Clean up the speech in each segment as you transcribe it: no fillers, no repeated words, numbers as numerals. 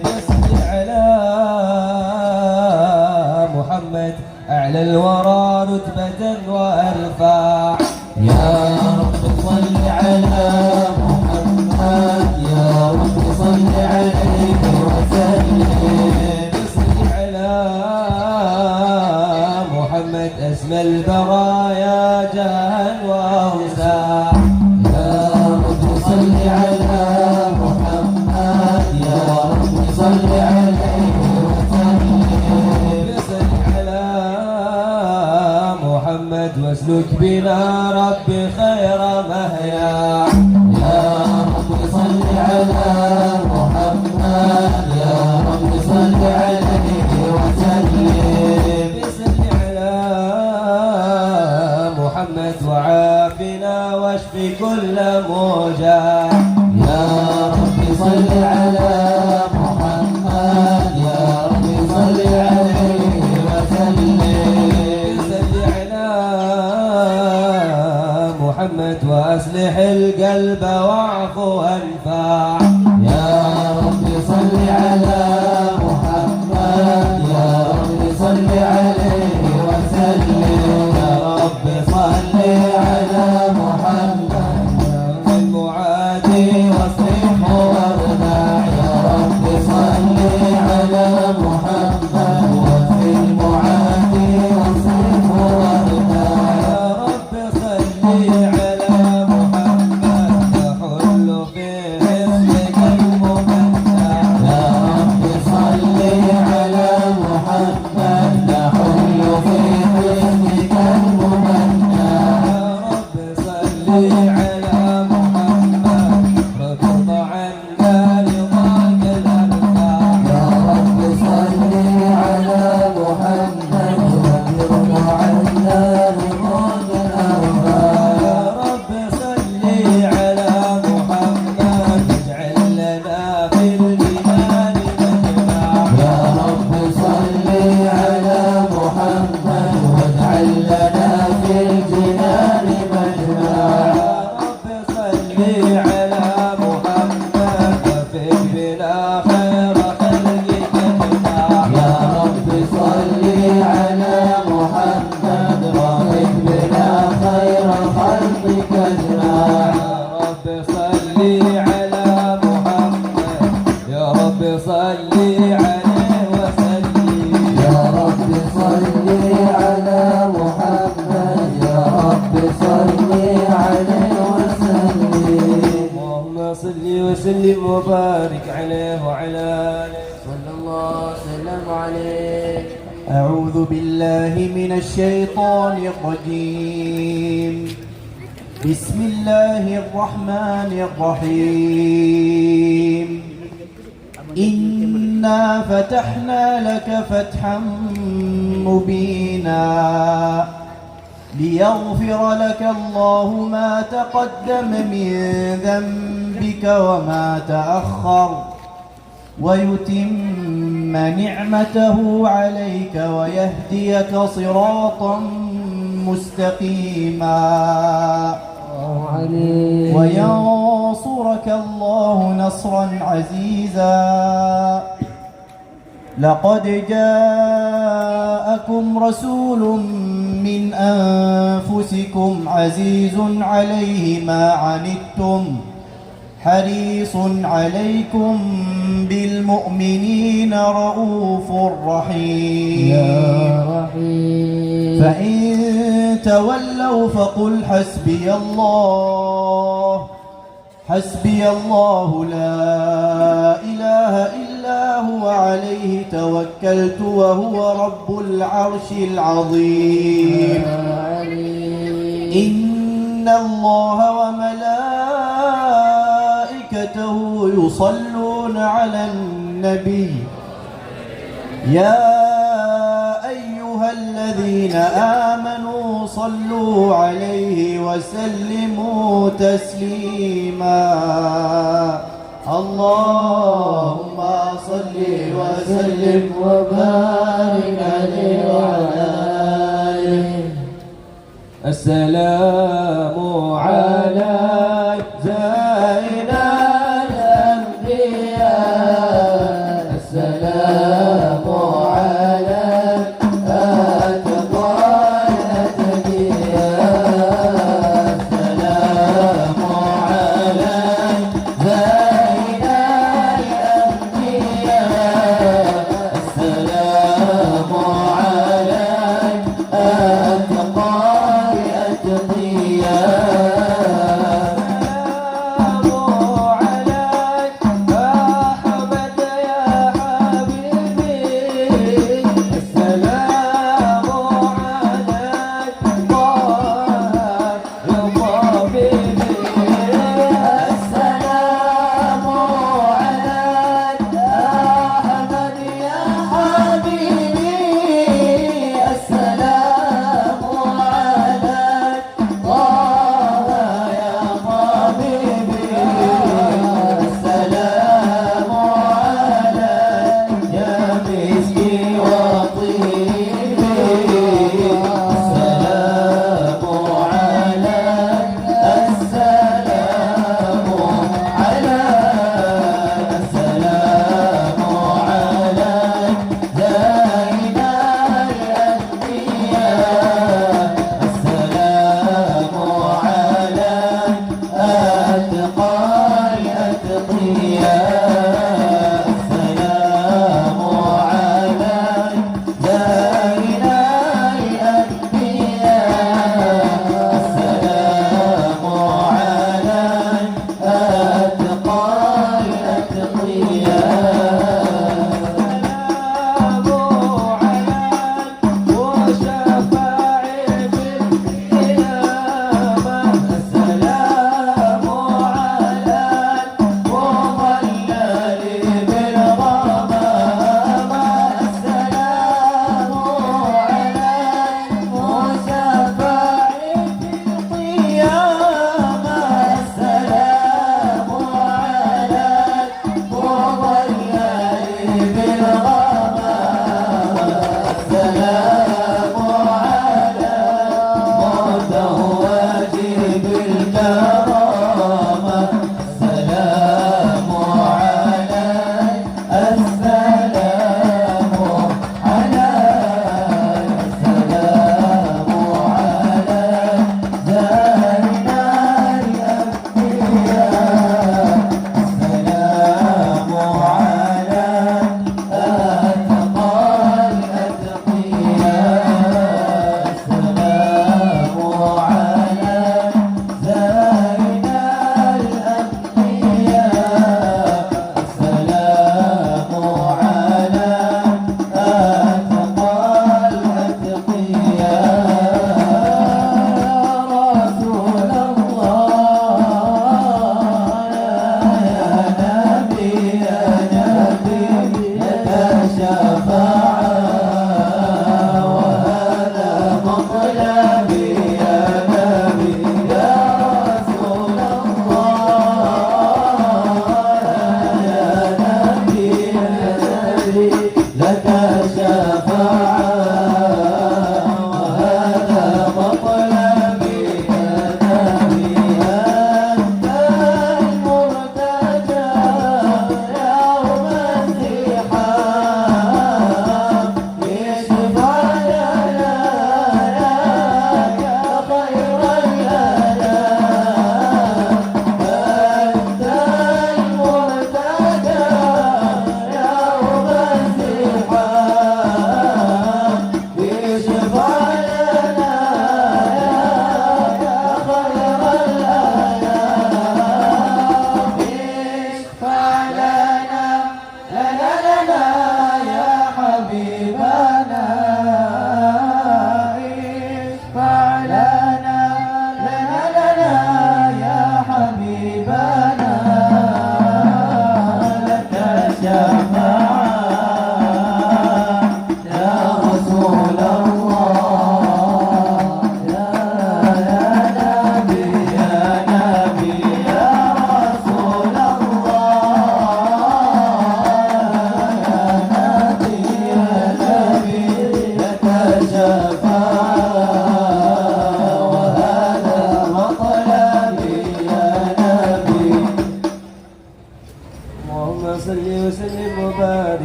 يصلي على محمد أعلى الورى رتبة وأرفع. يا رب صل على محمد، يا رب صل عليه وسلم. يصلي على محمد أسمى البرايا جاها وأوسع. يا رب صل على محمد، يا رب صل عليه وسلم. يصلي على محمد واسلك بنا ربي خير مهيا. يا رب صل على محمد، يا رب صل عليه وسلم. يصلي على محمد وعافنا واشفي كل موجع. يا رب صل على محمد، يا رب صل عليه وسلم. يصلي على محمد واصلح القلب واعف وانفع. يا رب صل على محمد، يا رب صل عليه وسلم. يا رب صل على محمد في المعادي واصرفه وارفع. يا رب صل على محمد وفي المعادي واصرفه وارفع. يا رب صل على محمد تحل في حفظك الممتع. يا رب صل على محمد نحل في حزنك الممنع. يا رب صل على محمد رد عنا رضاك الأرفع. يا رب صل على محمد وارض عنا رضاك الأرفع. يا رب صل على محمد اجعل لنا في الجنان مجمع. يا رب صل على محمد واجعل لنا في الجنان مجمع. يا رب صل على محمد وفق بنا خير خلقك اجمع. يا رب صل على محمد وارد بنا خير خلقك اجمع. يا رب صل على محمد يا رب صل عليه وسلم. يا رب صل على محمد، يا رب صل عليه وسلم. اللهم صل وسلم وبارك عليه وعلى آله. صلى الله وسلم عليه. أعوذ بالله من الشيطان الرجيم. بسم الله الرحمن الرحيم. إنا فتحنا لك فتحا مبينا ليغفر لك الله ما تقدم من ذنبك وما تأخر ويتم نعمته عليك ويهديك صراطا مستقيما وينصرك الله نصرا عزيزا. لقد جاءكم رسول من أنفسكم عزيز عليه ما عنتم حريص عليكم بالمؤمنين رؤوف رحيم. فإن تولوا فقل حسبي الله لا إله إلا هو عليه توكلت وهو رب العرش العظيم. إن الله وملائكته يصلون على النبي يا أيها الذين آمنوا صلوا عليه وسلموا تسليما. اللهم صل وسلم وبارك عليه وعلى آله. السلام على زين الأنبياء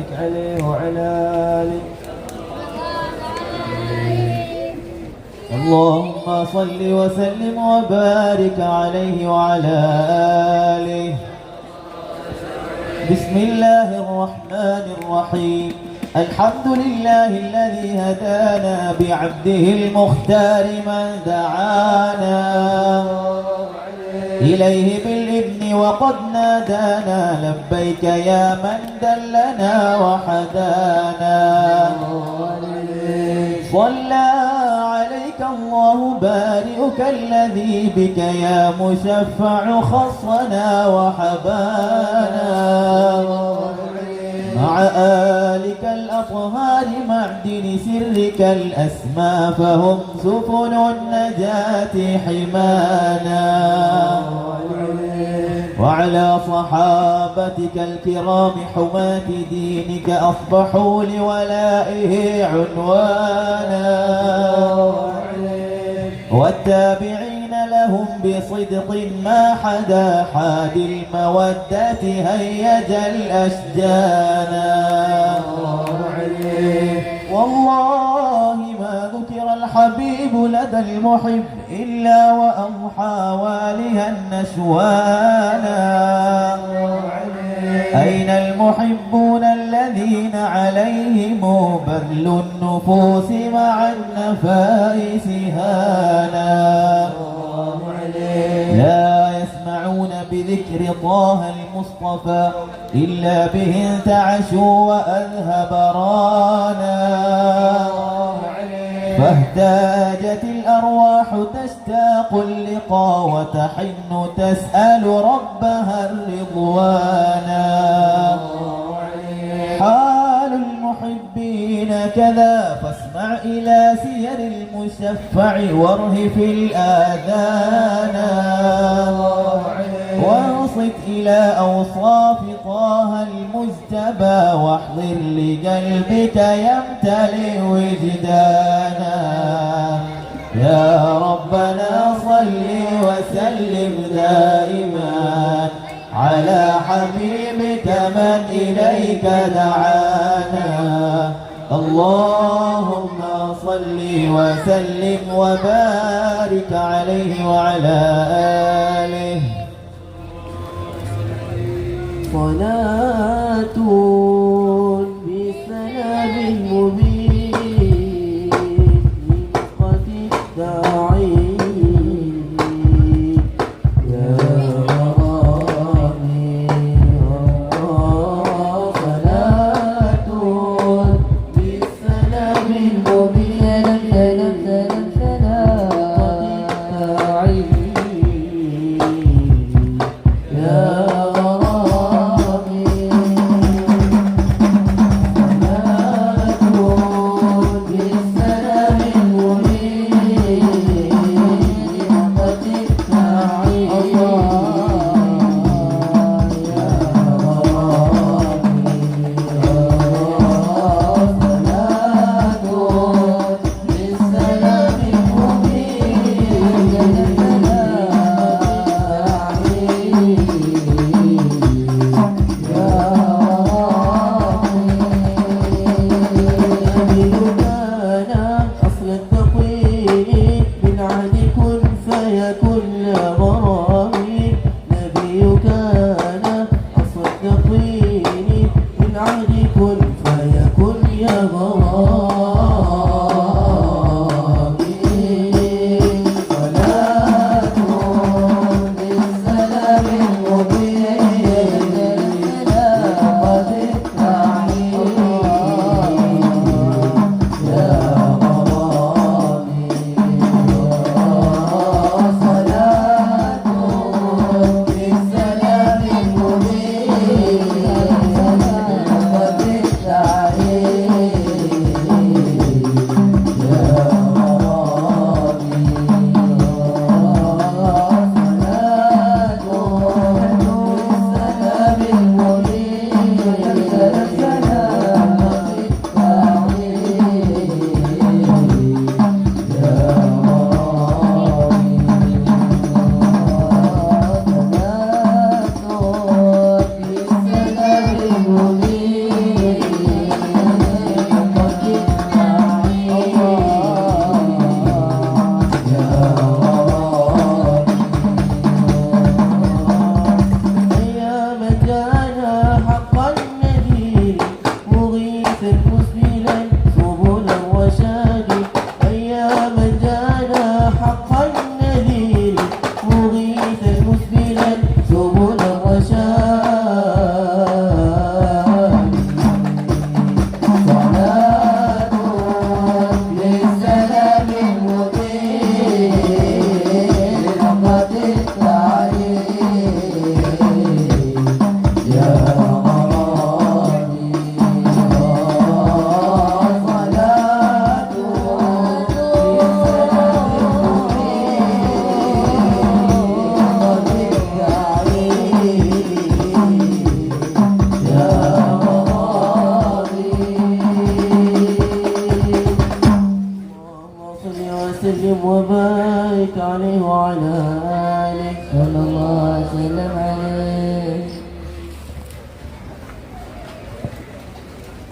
وبارك عليه وعلى آله. اللهم صل وسلم وبارك عليه وعلى آله. بسم الله الرحمن الرحيم. الحمد لله الذي هدانا بعبده المختار من دعانا إليه بالإذن وقد نادانا لبيك يا من دلنا وحدانا. صلى عليك الله بارئك الذي بك يا مشفع خصنا وحبانا مع آلك الأطهار معدن سرك الأسمى فهم سفن النجاة حمانا وعلى صحابتك الكرام حماة دينك أصبحوا لولائه عنوانا والتابعين لهم بصدق ما حدا حاد المودة هيج الأشجانا. والله ما ذكر الحبيب لدى المحب إلا وأضحى والها النشوانا. أين المحبون الذين عليهم بذل النفوس مع النفائس هانا. لا يسمعون بذكر طه المصطفى إلا به انتعشوا وأذهب رانا. فاهتاجت الأرواح تشتاق اللقاء وتحن تسأل ربها الرضوانا. حال المحبين كذا فاسمع إلى سير المشفع وارهف الآذان وانصت إلى أوصاف طه المجتبى واحضر لقلبك يمتلئ وجدانا. يا ربنا صل وسلم دائما على حبيبك من إليك دعانا. اللهم صل وسلم وبارك عليه وعلى آله. صلاة بسلام مبين لنقة الداعي يا غرامي الله. صلاة بسلام مبين الداعي يا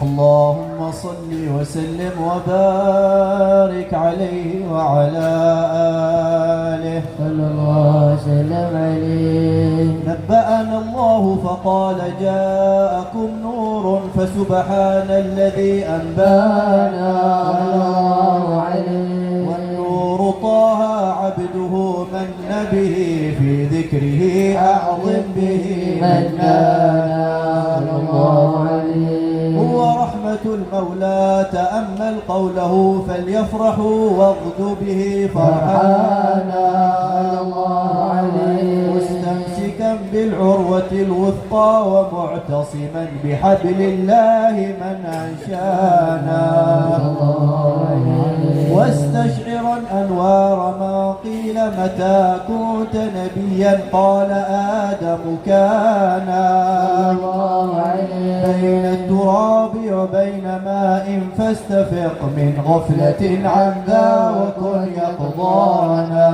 اللهم صل وسلم وبارك عليه وعلى آله صلى الله وسلم عليه. نبأنا الله فقال جاءكم نور فسبحان الذي أنبانا الله عليه. والنور طه عبده من به في ذكره أعظم به منانا الله عليه. هو رحمة المولى تأمل قوله فليفرحوا واغدوا به فرحانا الله عليه. مستمسكا بالعروة الوثقى ومعتصما بحبل الله من أنشانا واستشعرا أنوار ما قيل متى كنت نبيا قال آدم كان بين التراب وبين ماء فاستفق من غفلة عن ذا وكن يقضانا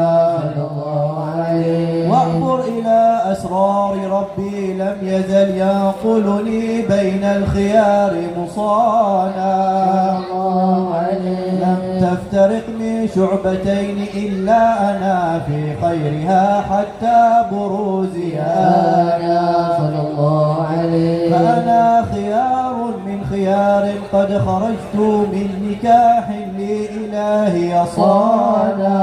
واعبر إلى أسرار ربي لم يزل ينقلني بين الخيار مصانا لم تفترقني شعبتين إلا أنا في خيرها حتى بروزي أنا صلى الله عليه. فأنا خيار من خيار قد خرجت من نكاح لإلهي صانا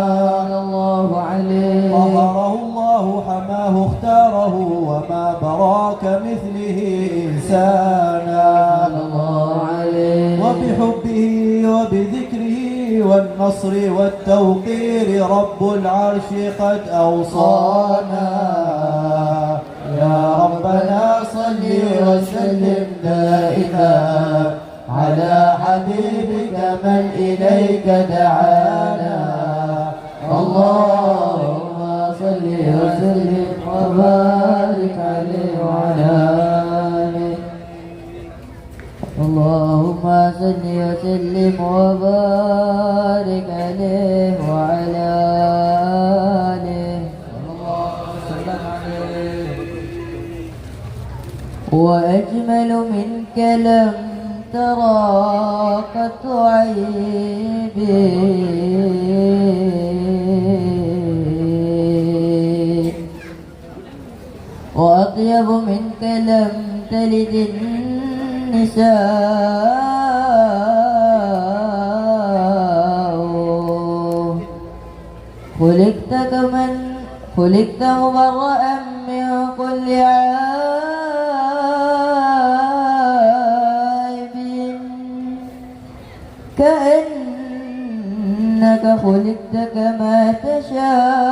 الله عليه. طهره الله حماه اختاره وما براك مثله إنسانا الله عليه. وبحبه وبذكره والنصر والتوقير رب العرش قد أوصانا يا ربنا صل وسلم دائما على حبيبك من إليك دعانا اللهم صل وسلم وبارك عليه وعلى آله. اللهم صل وسلم وبارك عليه وعلى آله. وأجمل منك لم ترى قط عيبي وأطيب منك لم تلد النساء خلقت مبرأ من كل عيب كأنك خلقت كما تشاء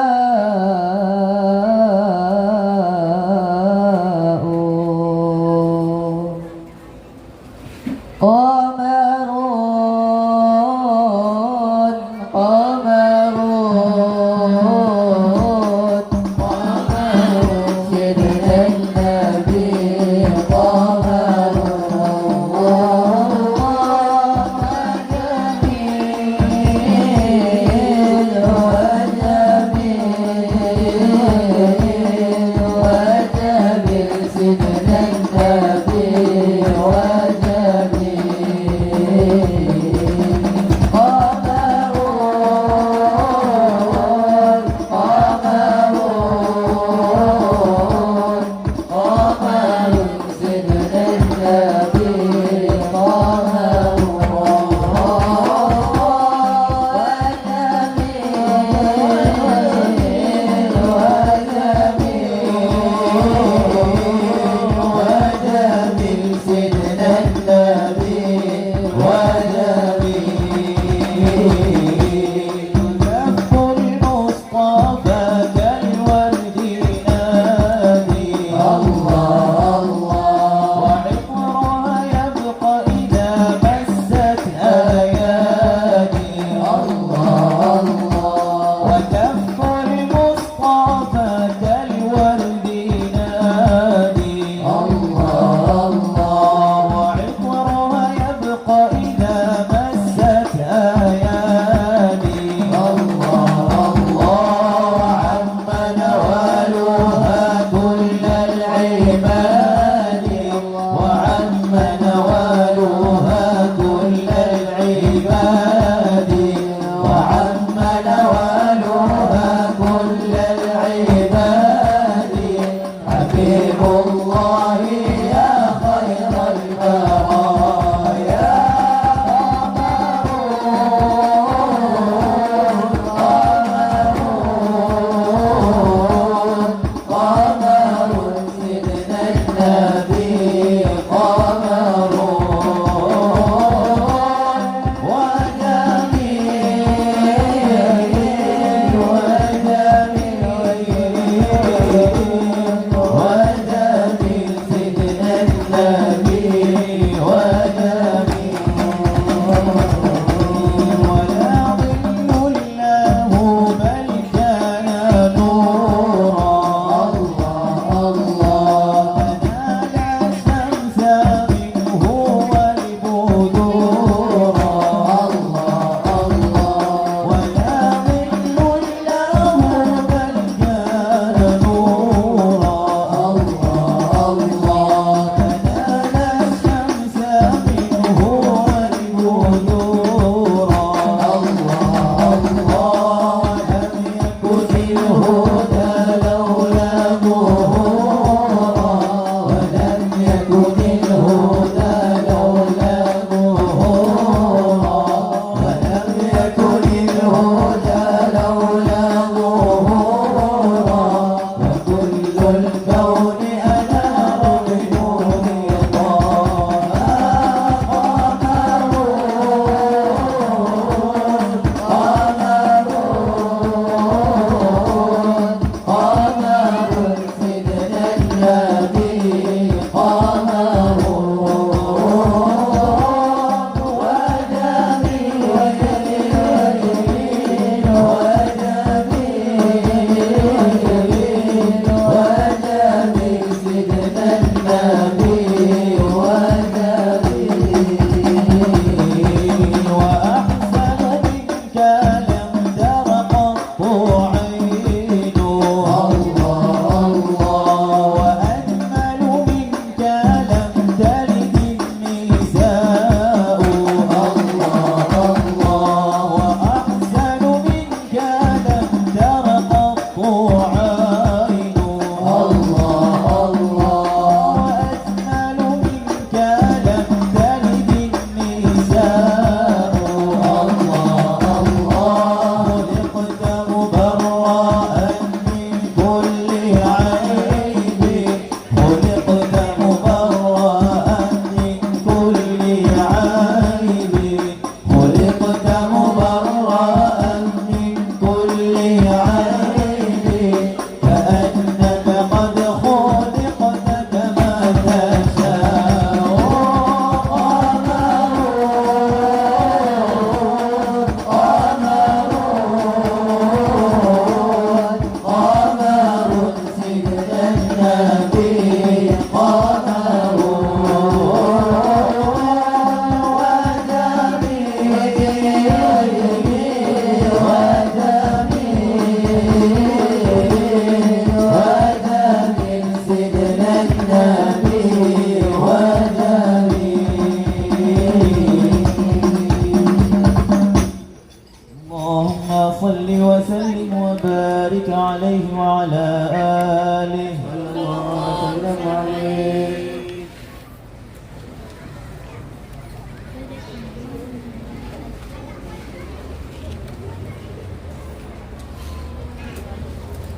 سيدنا النبي وجميل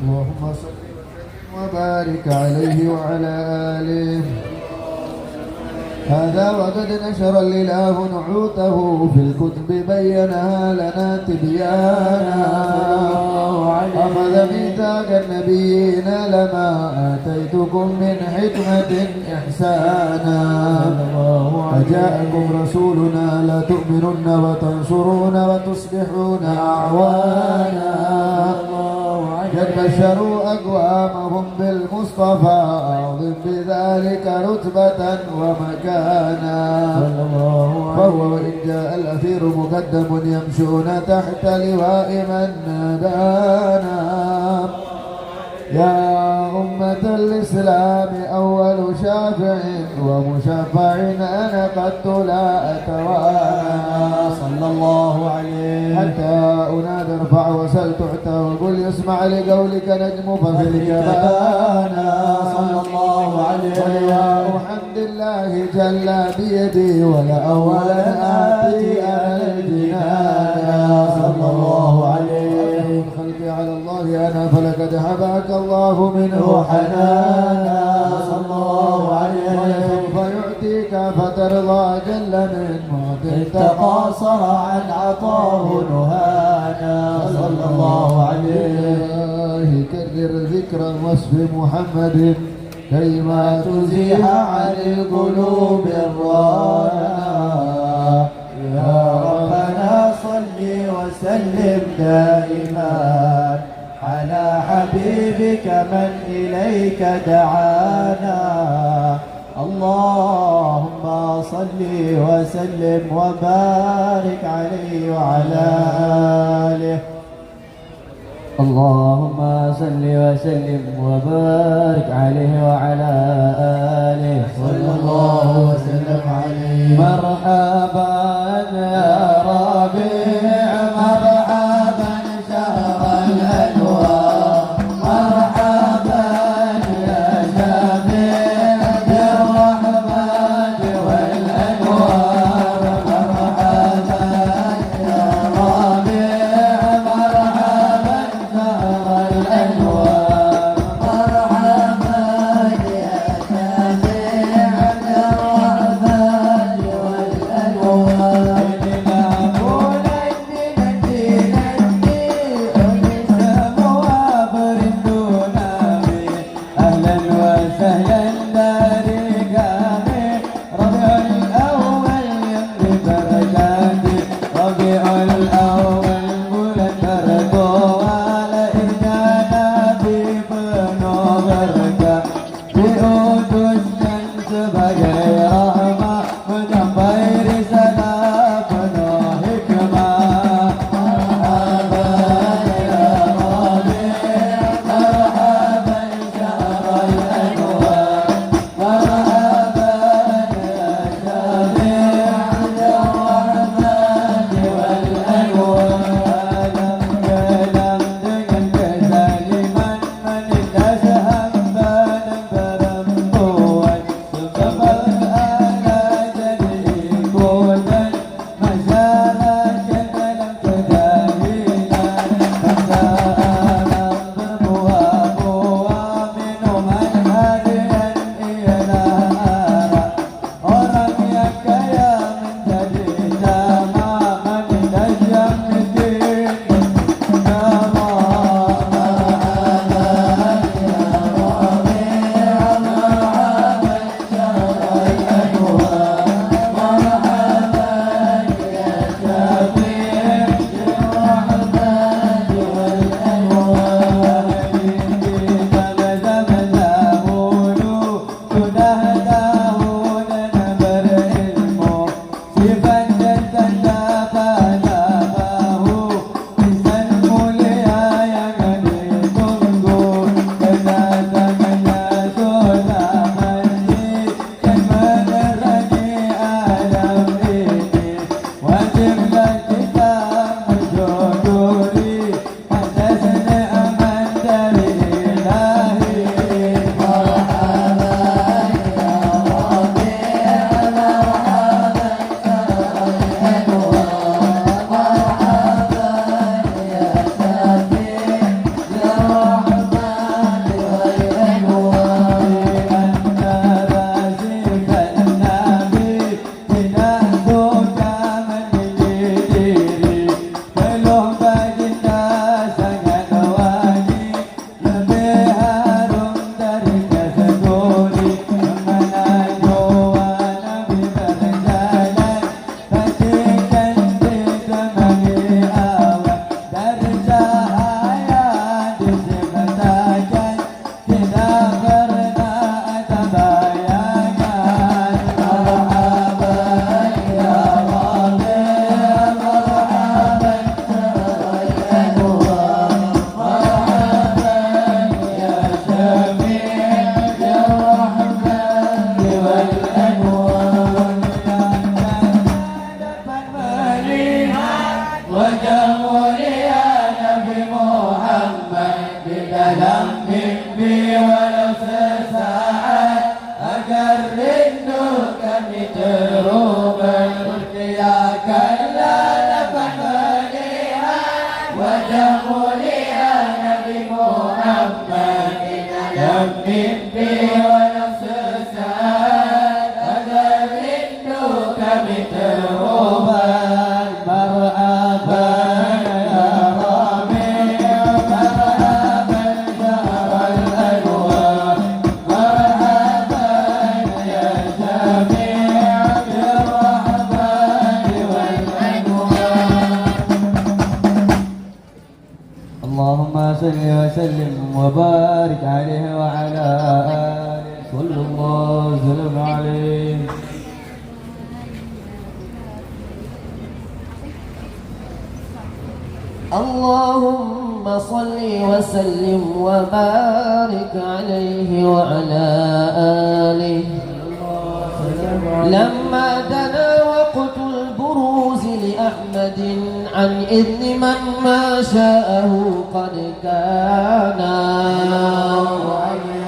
اللهم صل وبارك عليه وعلى آله. هذا وقد نشر الإله نعوته في الكتب بينها لنا تبيانا. أخذ ميثاق النبيين لما آتيتكم من حكمة إحسانا. فجاءكم رسولنا لا تؤمنن وتنصرون وتصبحون أعوانا. قد بشروا أقوامهم بالمصطفى أعظم بذلك رتبة ومكانا. فهو وإن جاء الأثير مقدم يمشون تحت لواء من نادانا. يا أمة الإسلام أول شافع ومشفع أنا قد لا أتوانى. صلى الله عليه حتى أنادى ارفع وسل تعتى وقل يسمع لقولك نجم ففي الجبانا. صلى الله عليه ولواء حمد الله جل بيدي ولا أولا آتي أنا الجنان. صلى الله عليه خلقي على الله أنا فلقد هباك الله منه حنانا. صلى الله عليه وسوف يعطيك فترضى جل من معط تقاصر عن عطاه نهانا. صلى الله عليه كرر ذكر وصف محمد كيما تزيح عن القلوب الرانا. يا ربنا صل وسلم دائما على حبيبك من إليك دعانا. اللهم صل وسلم وبارك عليه وعلى آله. اللهم صل وسلم وبارك عليه وعلى آله. صلى الله وسلم عليه. مرحبا يا ربيع مرحبا شهر الأنوار. مرحبا يا شفيع بالرحمة والأنوار. مرحبا يا ربيع مرحبا شهر الأنوار. مرحبا يا شفيع بالرحمة والأنوار. محبوبا مرحبا يا ربيع مرحبا شهر الأنوار مرحبا يا جميع بالرحمن والأنوار. اللهم صل وسلم وبارك عليه وعلى آله صلى الله وسلم عليه. اللهم صل وسلم وبارك عليه وعلى آله. لما دنا وقت البروز لأحمد عن إذن من ما شاءه قد كان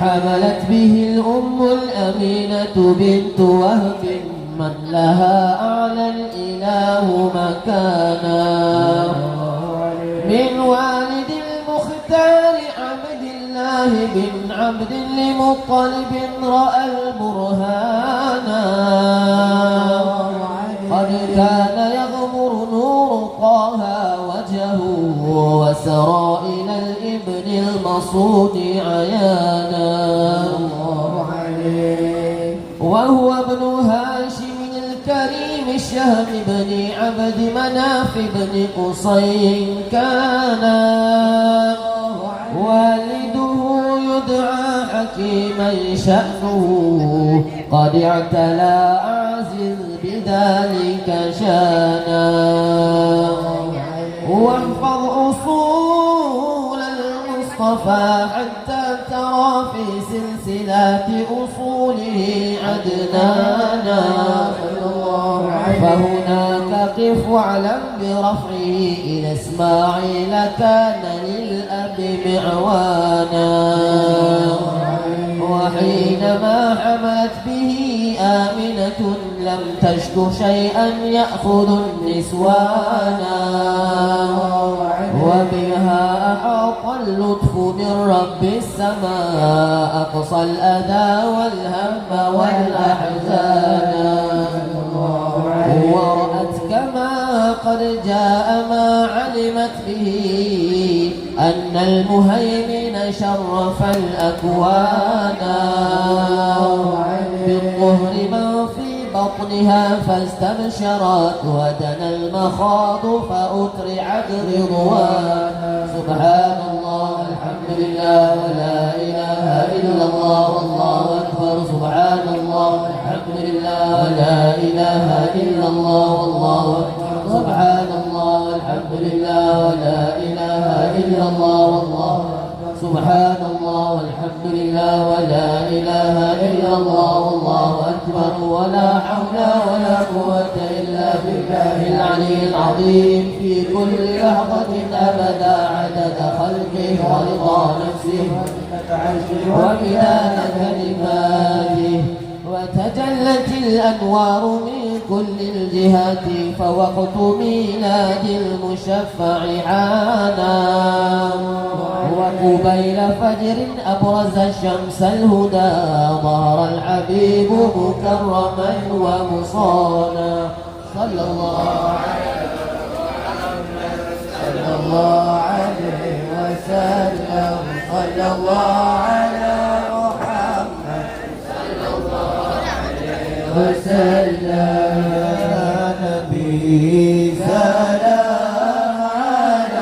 حملت به الأم الأمينة بنت وهب من لها أعلى الإله مكانا من والد المختار عبد الله بن عبد لمطلب رأى البرهانا قد كان يغمر نور طه وجهه وسرى إلى الابن المصون عيانا وهو ابن هاشم الكريم الشهم بن عبد مناف بن قصي كان والده يدعى حكيما شأنه قد اعتلى أعزل بذلك شانا واحفظ أصول المصطفى حتى ترى في سلسلة أصوله عدنانا فهناك قف واعلم برفعه إلى إسماعيل كان للأب معوانا وحينما حملت به آمنة لم تشك شيئا يأخذ النسوانا وبها أحاط اللطف من رب السماء أقصى الأذى والهم والأحزان ورأت كما قد جاء ما علمت به أن المهيمن شرف الأكوان بالطهر من في بطنها فاستبشرت ودنا المخاض فأترعت رضوان سبحان الله الحمد لله ولا إله إلا الله والله أكبر سبحان الله الحمد لله ولا إله إلا الله والله أكبر سبحان الله الحمد لله ولا إله إلا الله والله سبحان الله والحمد لله ولا إله إلا الله والله أكبر ولا حول ولا قوة إلا بالله العلي العظيم في كل لحظة أبدا عدد خلقه ورضا نفسه ومداد كلماته وتجلت الأنوار من كل الجهات فوقت ميلاد المشفع عانا وقبيل فجر أبرز الشمس الهدى ظهر الحبيب مكرما ومصانا صلى الله عليه وسلم صلى الله على محمد صلى الله عليه وسلم يا نبي سلام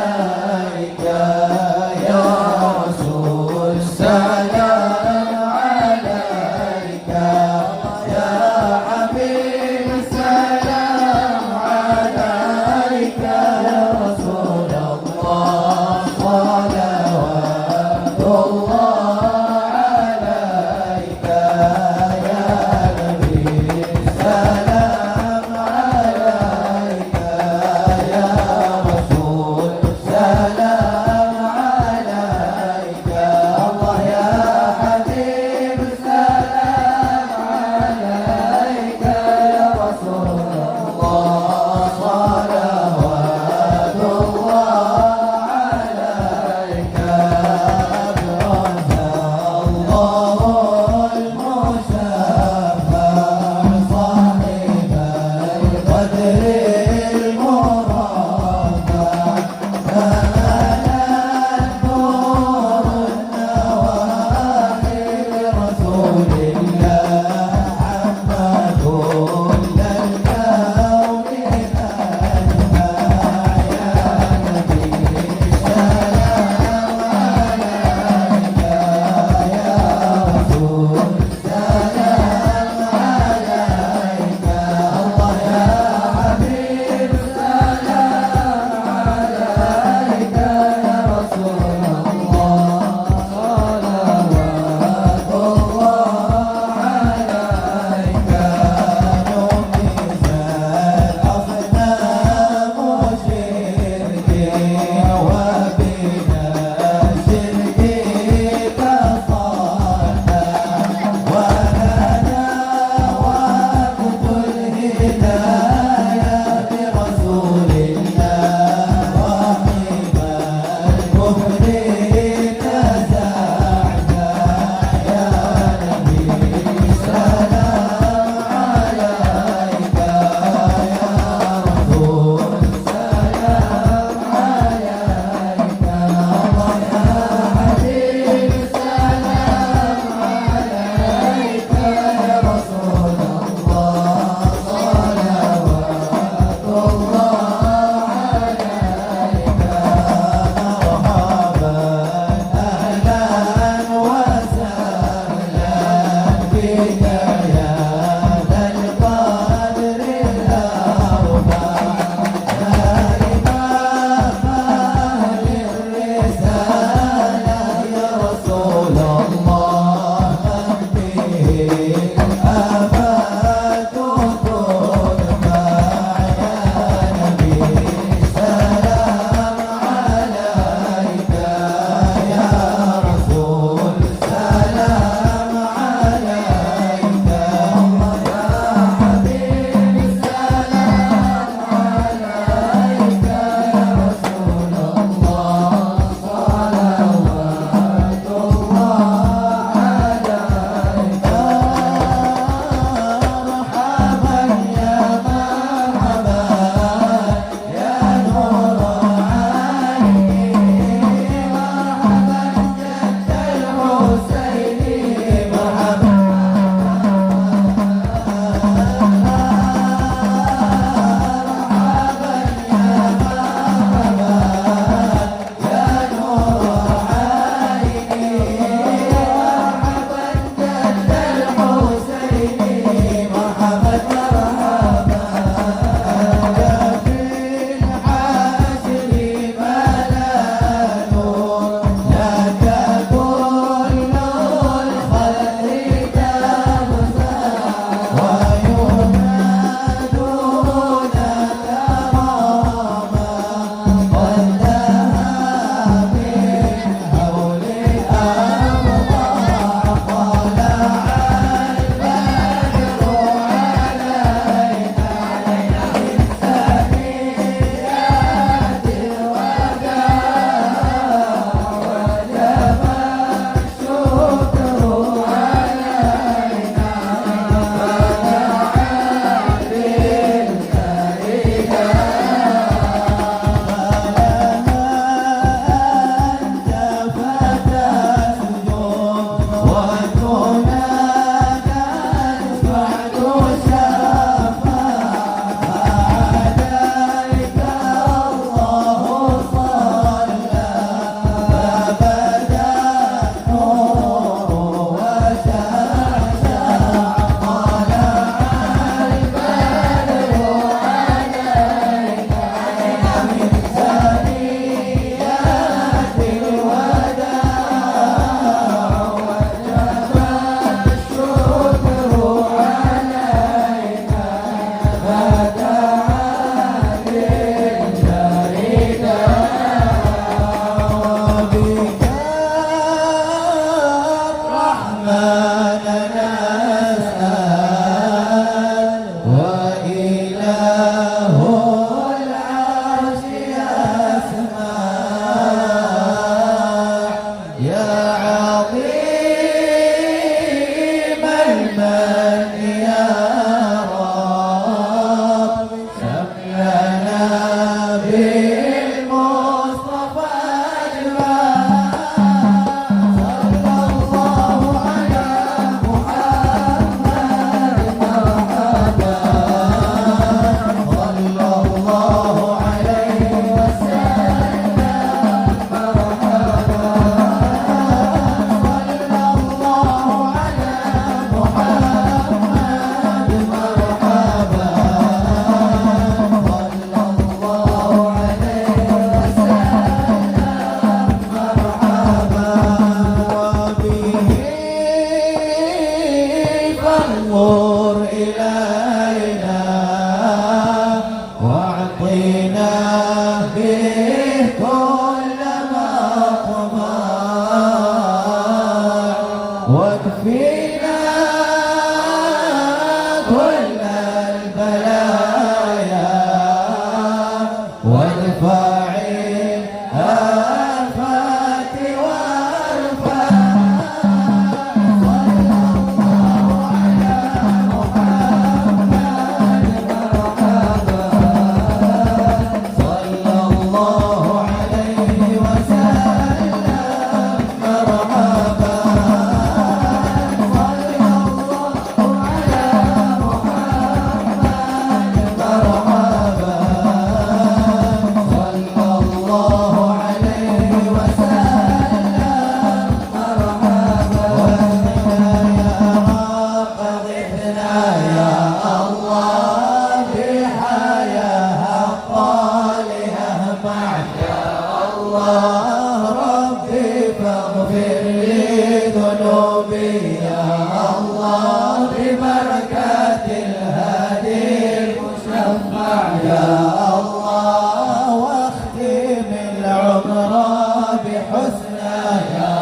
عليك يا رسول سلام عليك يا حبيب سلام عليك يا رسول الله صلوات الله عليك يا نبي سلام عليك يا الله واختم العمر بحسنى يا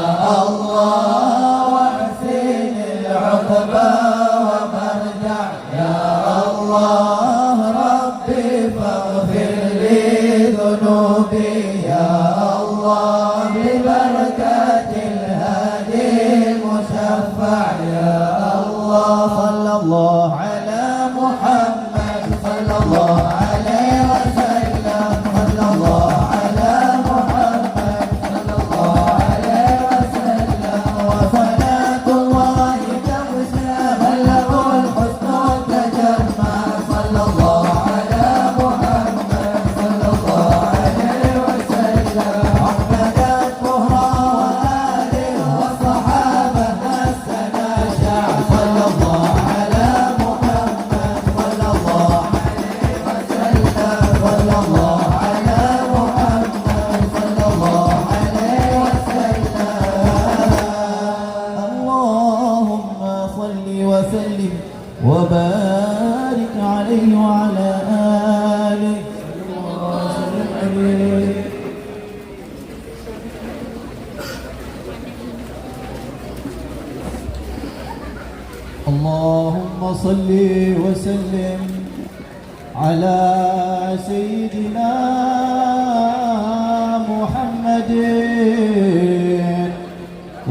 الله واحسن العقبى ومرجع يا الله ربي فاغفر لي ذنوبي يا الله ببركة الهادي المشفع يا الله صلى الله على محمد صلى الله عليه وسلم صلى الله على محمد صلى الله عليه وسلم وصلاة الله تغشى بلغ الحسن تجمع صلى الله على محمد صلى الله عليه وسلم عقبت مهرا وآله والصحابة السنة شاع صلى الله على محمد صلى الله عليه وسلم صلى الله على محمد صلى الله عليه وسلم اللهم صل وسلم وبارك عليه وعلى آله وسلم عليه اللهم صل وسلم على سيدنا محمد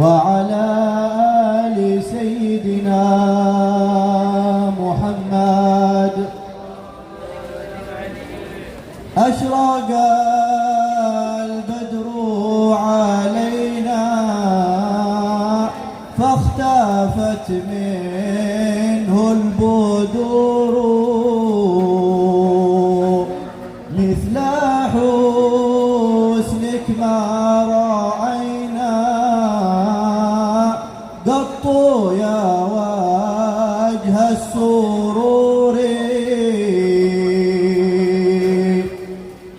وعلى آل سيدنا محمد أشرق البدر علينا فاختفت منه البدور مثل حسنك ما رأينا قط يا وجه السرور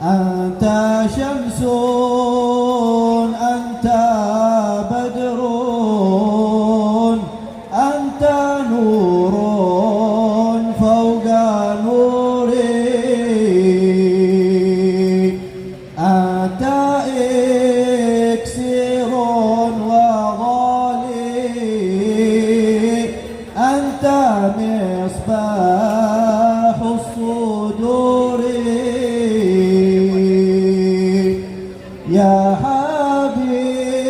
أنت شمس أنت بدر أنت نور فوق نوري أنت إكسير وظلي أنت مصباح الصدور يا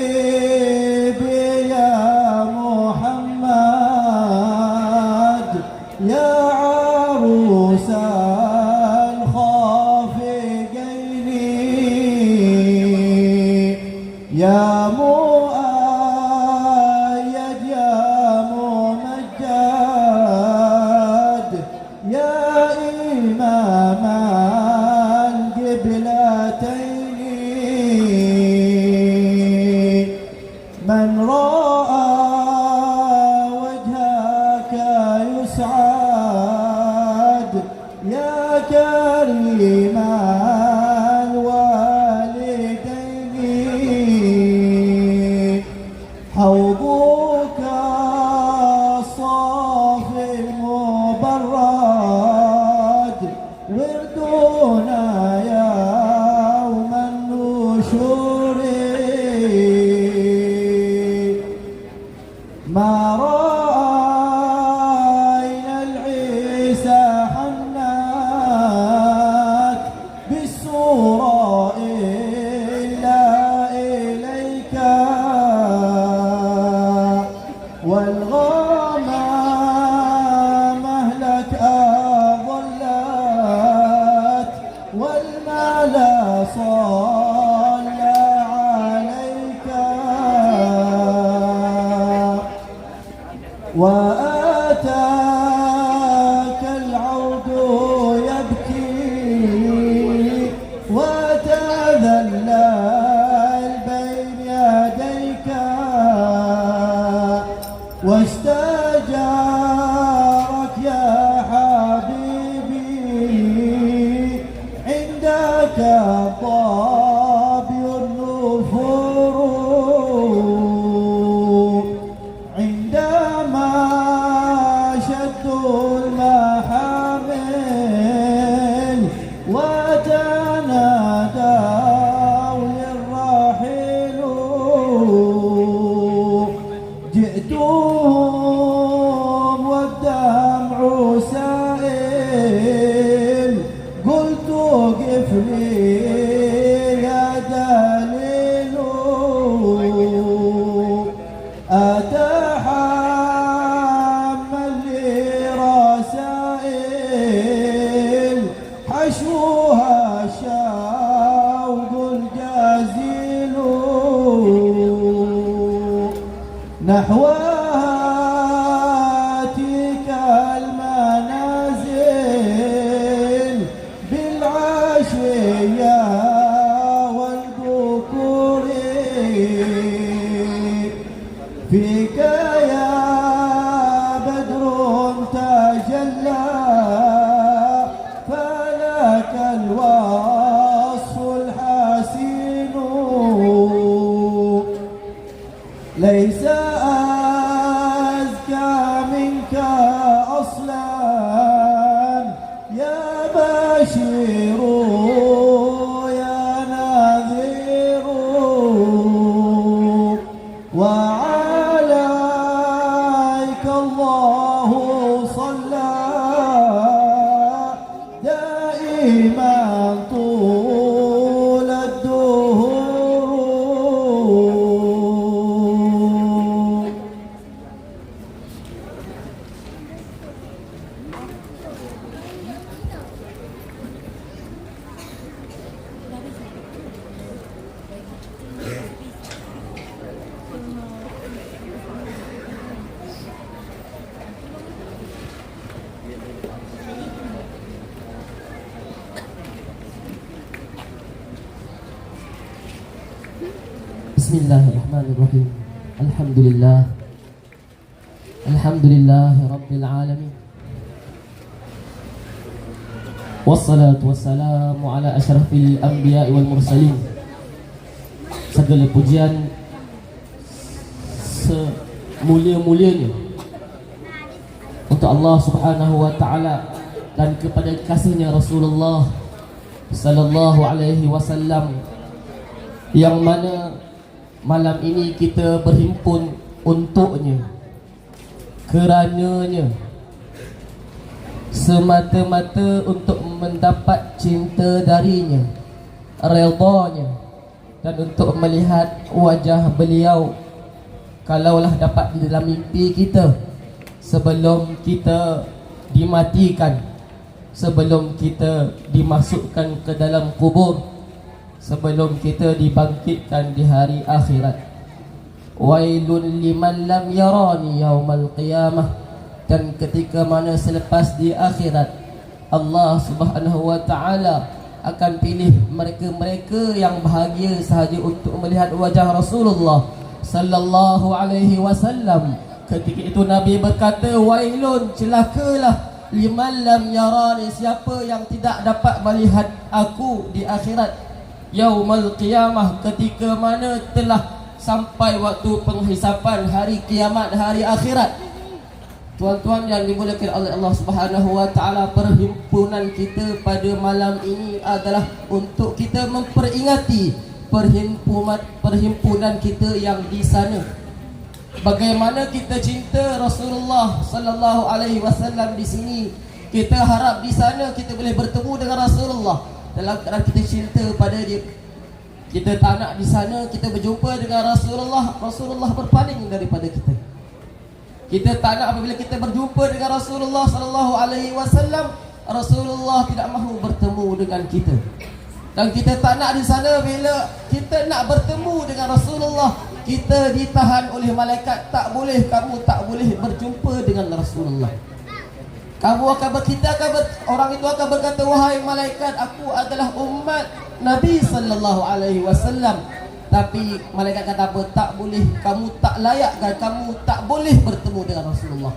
حبيبي يا محمد يا عروس الخافقين يا مؤيد يا ممجد يا إمام القبلتين من رأى وجهك يسعد يا كريم الوالدين حوضك الصافي المبرد وردنا يوم النشور ما رأينا العيسى حناك بالسورة إلا إليك والغمام أهلك أضلت والملا صلى عليك وآتاك العود يبكي وتذلل بين يديك واستجارك يا حبيبي عندك الضابي النفور عندما شدوا المحامل وتنادوا للراحل جئتهم والدمع سائل قلت قف لي يا دليل أتحمل لي رسائل حشوها شوق الجزيل نحو تلك المنازل بالعشية والبكور فيك يا بدر تجلى فلك الوصف الحسين ليس أزكى منك أصلا يا بشير يا نذير وعليك الله صلى دائما طول الدهور Bismillahirrahmanirrahim. Alhamdulillah. Alhamdulillahi Rabbil Alamin. Wassalatu wassalamu ala asyrafil anbiya'i wal mursalin. Segala pujian semulia-mulianya untuk Allah Subhanahu wa taala dan kepada kasihnya Rasulullah sallallahu alaihi wasallam, yang mana malam ini kita berhimpun untuknya, kerananya, semata-mata untuk mendapat cinta darinya, redanya, dan untuk melihat wajah beliau kalaulah dapat di dalam mimpi kita sebelum kita dimatikan, sebelum kita dimasukkan ke dalam kubur, sebelum kita dibangkitkan di hari akhirat. Wailun liman lam yarani yaumal qiyamah. Dan ketika mana selepas di akhirat, Allah Subhanahu wa taala akan pilih mereka-mereka yang bahagia sahaja untuk melihat wajah Rasulullah sallallahu alaihi wasallam. Ketika itu Nabi berkata, wailun, celakalah liman lam yarani, siapa yang tidak dapat melihat aku di akhirat, Yaumal Qiyamah, ketika mana telah sampai waktu penghisapan hari kiamat, hari akhirat. Tuan-tuan yang dimuliakan oleh Allah Subhanahu wa taala, perhimpunan kita pada malam ini adalah untuk kita memperingati perhimpunan kita yang di sana. Bagaimana kita cinta Rasulullah sallallahu alaihi wasallam di sini, kita harap di sana kita boleh bertemu dengan Rasulullah. Dalam keadaan kita cinta pada dia, kita tak nak di sana kita berjumpa dengan Rasulullah, Rasulullah berpaling daripada kita. Kita tak nak apabila kita berjumpa dengan Rasulullah sallallahu alaihi wasallam, Rasulullah tidak mahu bertemu dengan kita. Dan kita tak nak di sana bila kita nak bertemu dengan Rasulullah, kita ditahan oleh malaikat, tak boleh, kamu tak boleh berjumpa dengan Rasulullah. Kamu akan orang itu akan berkata, wahai malaikat, aku adalah umat Nabi sallallahu alaihi wasallam. Tapi malaikat kata apa? Tak boleh, kamu tak layak dan kamu tak boleh bertemu dengan Rasulullah.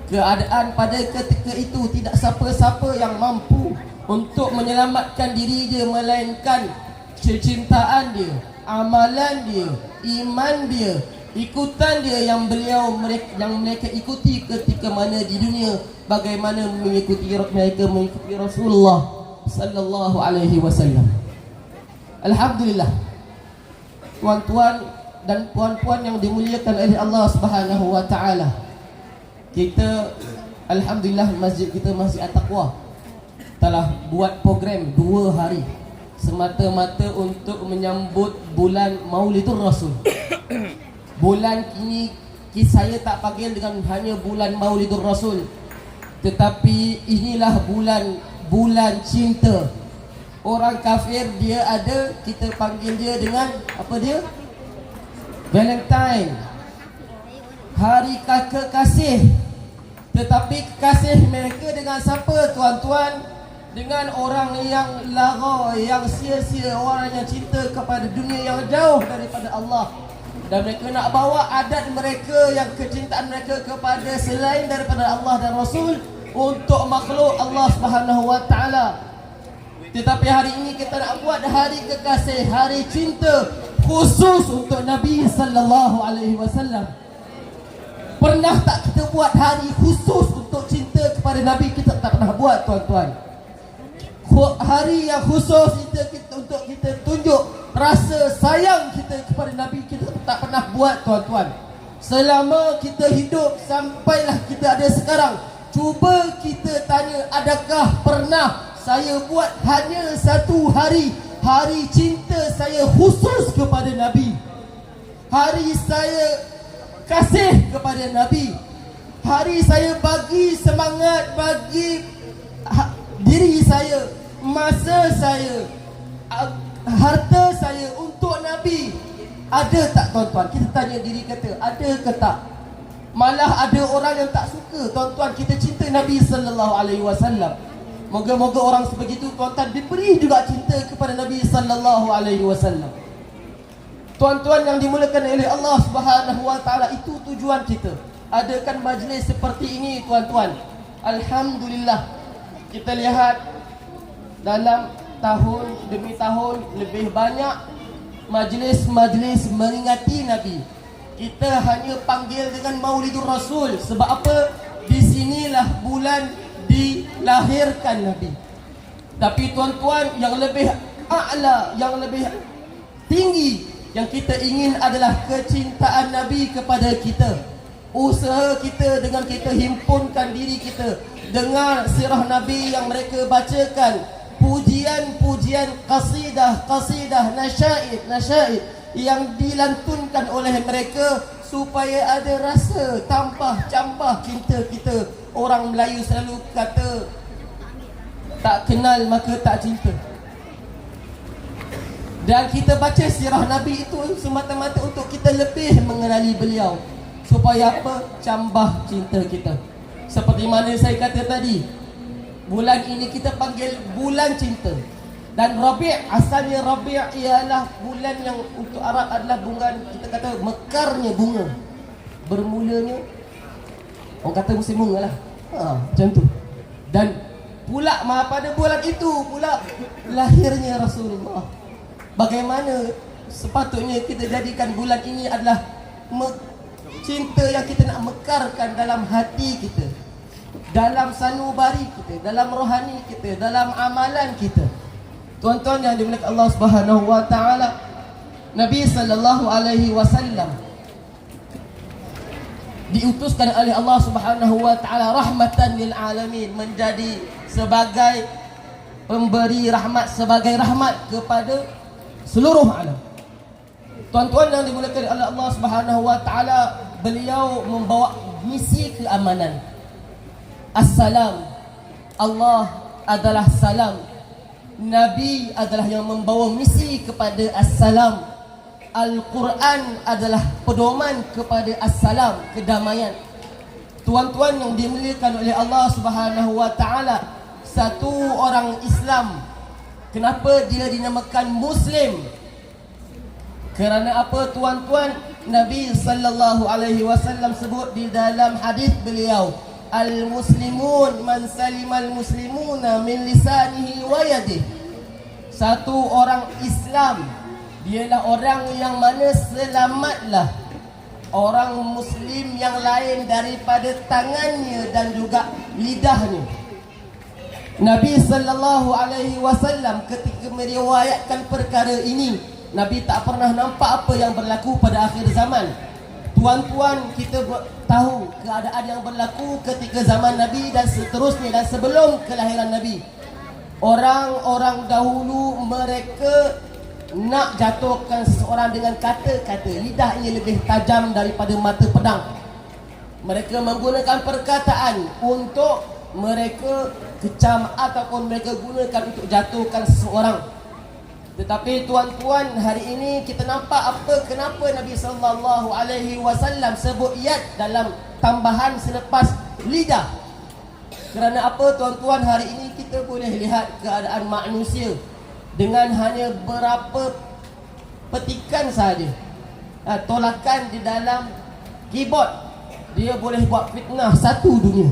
Keadaan pada ketika itu tidak siapa-siapa yang mampu untuk menyelamatkan diri dia, melainkan kecintaan dia, amalan dia, iman dia, ikutan dia yang mereka ikuti ketika mana di dunia. Bagaimana mereka mengikuti Rasulullah sallallahu alaihi wasallam. Alhamdulillah, tuan-tuan dan puan-puan yang dimuliakan oleh Allah Subhanahu wa taala. Kita alhamdulillah masjid kita, Masjid At-Taqwa, telah buat program 2 hari semata-mata untuk menyambut bulan Maulidur Rasul. Bulan ini saya tak panggil dengan hanya bulan Maulidur Rasul, tetapi inilah bulan cinta. Orang kafir dia ada, kita panggil dia dengan apa dia? Valentine, hari kekasih. Tetapi kekasih mereka dengan siapa tuan-tuan? Dengan orang yang lara, yang sia-sia, orang yang cinta kepada dunia yang jauh daripada Allah. Dan mereka nak bawa adat mereka, yang kecintaan mereka kepada selain daripada Allah dan Rasul untuk makhluk Allah Subhanahu wa taala. Tetapi hari ini kita nak buat hari kekasih, hari cinta khusus untuk Nabi sallallahu alaihi wasallam. Pernah tak kita buat hari khusus untuk cinta kepada Nabi? Kita tak pernah buat tuan-tuan. Hari yang khusus untuk kita tunjuk rasa sayang kita kepada Nabi, kita tak pernah buat tuan-tuan. Selama kita hidup sampailah kita ada sekarang, cuba kita tanya, adakah pernah saya buat hanya satu hari, hari cinta saya khusus kepada Nabi, hari saya kasih kepada Nabi, hari saya bagi semangat, bagi diri saya, masa saya, harta saya untuk Nabi? Ada tak tuan-tuan? Kita tanya diri kita, ada ke tak? Malah ada orang yang tak suka tuan-tuan kita cinta Nabi sallallahu alaihi wasallam. Moga-moga orang sebegitu tuan-tuan diberi juga cinta kepada Nabi sallallahu alaihi wasallam. Tuan-tuan yang dimuliakan oleh Allah Subhanahu wa taala, itu tujuan kita adakan majlis seperti ini tuan-tuan. Alhamdulillah, kita lihat dalam tahun demi tahun lebih banyak majlis-majlis mengingati Nabi. Kita hanya panggil dengan Maulidur Rasul. Sebab apa? Di sinilah bulan dilahirkan Nabi. Tapi tuan-tuan, yang lebih a'la, yang lebih tinggi yang kita ingin adalah kecintaan Nabi kepada kita. Usaha kita dengan kita himpunkan diri kita, dengar sirah Nabi yang mereka bacakan, pujian-pujian, qasidah, nasyaid yang dilantunkan oleh mereka, supaya ada rasa tambah-cambah cinta kita. Orang Melayu selalu kata, tak kenal maka tak cinta. Dan kita baca sirah Nabi itu semata-mata untuk kita lebih mengenali beliau, supaya apa? Cambah cinta kita. Seperti mana saya kata tadi, bulan ini kita panggil bulan cinta. Dan Rabi', asalnya Rabi' ialah bulan yang untuk Arab adalah bulan, kita kata mekarnya bunga. Bermulanya, orang kata musim bunga lah, macam tu. Dan pula pada bulan itu pula lahirnya Rasulullah. Bagaimana sepatutnya kita jadikan bulan ini adalah cinta yang kita nak mekarkan dalam hati kita, dalam sanubari kita, dalam rohani kita, dalam amalan kita. Tuan-tuan yang dimuliakan Allah Subhanahu wa taala, Nabi sallallahu alaihi wasallam diutuskan oleh Allah Subhanahu wa taala rahmatan lil alamin, menjadi sebagai pemberi rahmat, sebagai rahmat kepada seluruh alam. Tuan-tuan yang dimuliakan oleh Allah Subhanahu wa taala, beliau membawa misi keamanan. Assalam, Allah adalah salam. Nabi adalah yang membawa misi kepada assalam. Al-Quran adalah pedoman kepada assalam, kedamaian. Tuan-tuan yang dimuliakan oleh Allah Subhanahu wa taala, satu orang Islam, kenapa dia dinamakan Muslim? Kerana apa tuan-tuan? Nabi sallallahu alaihi wasallam sebut di dalam hadis beliau, Al-Muslimun man salimal muslimuna min lisanihi wa yadihi. Satu orang Islam, dialah orang yang mana selamatlah orang Muslim yang lain daripada tangannya dan juga lidahnya. Nabi sallallahu alaihi wasallam ketika meriwayatkan perkara ini, Nabi tak pernah nampak apa yang berlaku pada akhir zaman. Tuan-tuan, kita tahu keadaan yang berlaku ketika zaman Nabi dan seterusnya dan sebelum kelahiran Nabi. Orang-orang dahulu mereka nak jatuhkan seseorang dengan kata-kata. Lidahnya lebih tajam daripada mata pedang. Mereka menggunakan perkataan untuk mereka kecam ataupun mereka gunakan untuk jatuhkan seseorang. Tetapi tuan-tuan, hari ini kita nampak kenapa Nabi sallallahu alaihi wasallam sebut yad dalam tambahan selepas lidah. Kerana apa tuan-tuan, hari ini kita boleh lihat keadaan manusia dengan hanya berapa petikan sahaja, tolakan di dalam keyboard, dia boleh buat fitnah satu dunia.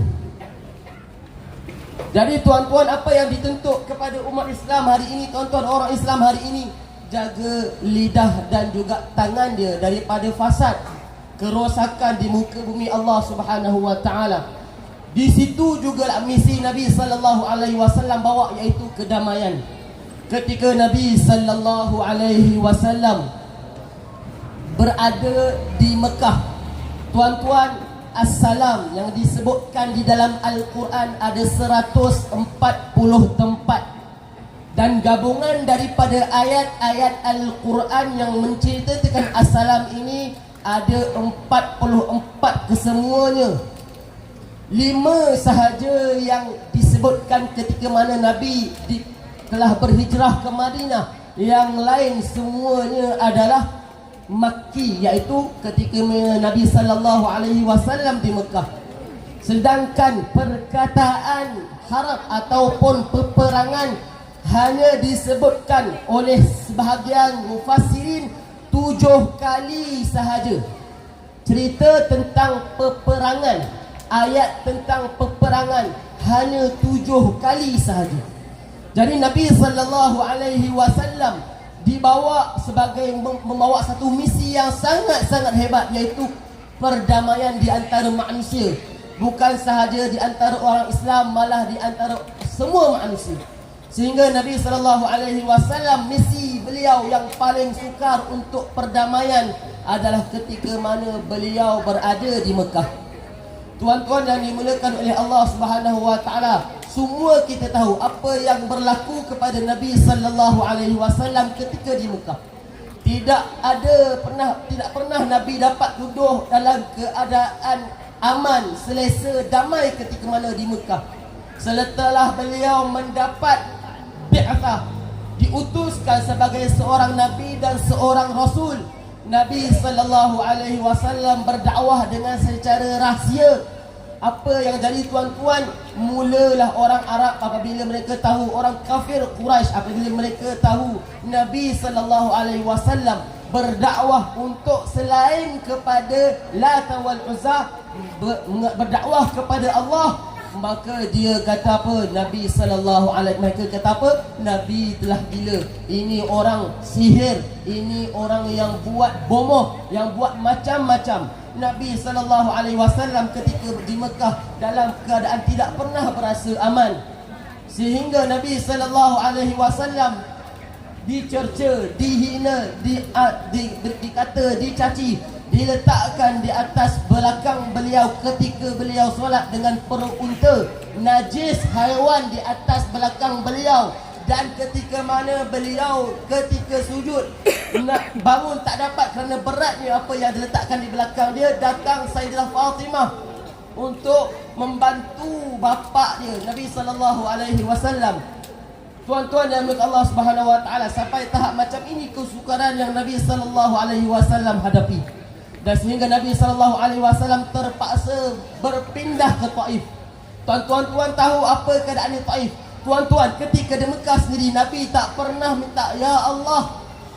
Jadi tuan-tuan, apa yang dituntut kepada umat Islam hari ini, tuan-tuan, orang Islam hari ini, jaga lidah dan juga tangan dia daripada fasad, kerosakan di muka bumi Allah Subhanahu wa taala. Di situ juga misi Nabi sallallahu alaihi wasallam bawa, iaitu kedamaian. Ketika Nabi sallallahu alaihi wasallam berada di Mekah, tuan-tuan, As-salam yang disebutkan di dalam Al-Quran ada 140 tempat. Dan gabungan daripada ayat-ayat Al-Quran yang menceritakan As-salam ini ada 44 kesemuanya. 5 sahaja yang disebutkan ketika mana Nabi telah berhijrah ke Madinah. Yang lain semuanya adalah Makki, iaitu ketika Nabi sallallahu alaihi wasallam di Mekah. Sedangkan perkataan harab ataupun peperangan hanya disebutkan oleh sebahagian mufassirin 7 kali sahaja. Cerita tentang peperangan, ayat tentang peperangan hanya 7 kali sahaja. Jadi Nabi sallallahu alaihi wasallam dibawa sebagai membawa satu misi yang sangat-sangat hebat, iaitu perdamaian di antara manusia. Bukan sahaja di antara orang Islam, malah di antara semua manusia. Sehingga Nabi SAW, misi beliau yang paling sukar untuk perdamaian adalah ketika mana beliau berada di Mekah. Tuan-tuan yang dimuliakan oleh Allah Subhanahu wa taala, semua kita tahu apa yang berlaku kepada Nabi sallallahu alaihi wasallam ketika di Mekah. Tidak pernah Nabi dapat duduk dalam keadaan aman, selesa, damai ketika mana di Mekah. Setelah beliau mendapat bi'athah, diutuskan sebagai seorang nabi dan seorang rasul, Nabi sallallahu alaihi wasallam berdakwah dengan secara rahsia. Apa yang jadi tuan-tuan, mulalah orang Arab apabila mereka tahu, orang kafir Quraisy apabila mereka tahu Nabi sallallahu alaihi wasallam berdakwah untuk selain kepada Lat wal Uzza, berdakwah kepada Allah, maka dia kata apa? Nabi sallallahu alaihi, mereka kata apa? Nabi telah gila. Ini orang sihir, ini orang yang buat bomoh, yang buat macam-macam. Nabi sallallahu alaihi wasallam ketika di Mekah dalam keadaan tidak pernah berasa aman. Sehingga Nabi sallallahu alaihi wasallam dicerca, dihina, dikata, dicaci, diletakkan di atas belakang beliau ketika beliau solat dengan perut unta, najis haiwan di atas belakang beliau. Dan ketika mana beliau ketika sujud nak bangun tak dapat kerana beratnya apa yang diletakkan di belakang dia, datang Sayyidah Fatimah untuk membantu bapa dia Nabi sallallahu alaihi wasallam. Tuan-tuan yang dimuliakan Allah Subhanahu wa taala, sampai tahap macam ini kesukaran yang Nabi sallallahu alaihi wasallam hadapi. Dan sehingga Nabi sallallahu alaihi wasallam terpaksa berpindah ke Taif. Tuan-tuan tahu apa keadaan di Taif? Tuan-tuan, ketika di Mekah sendiri, Nabi tak pernah minta, ya Allah,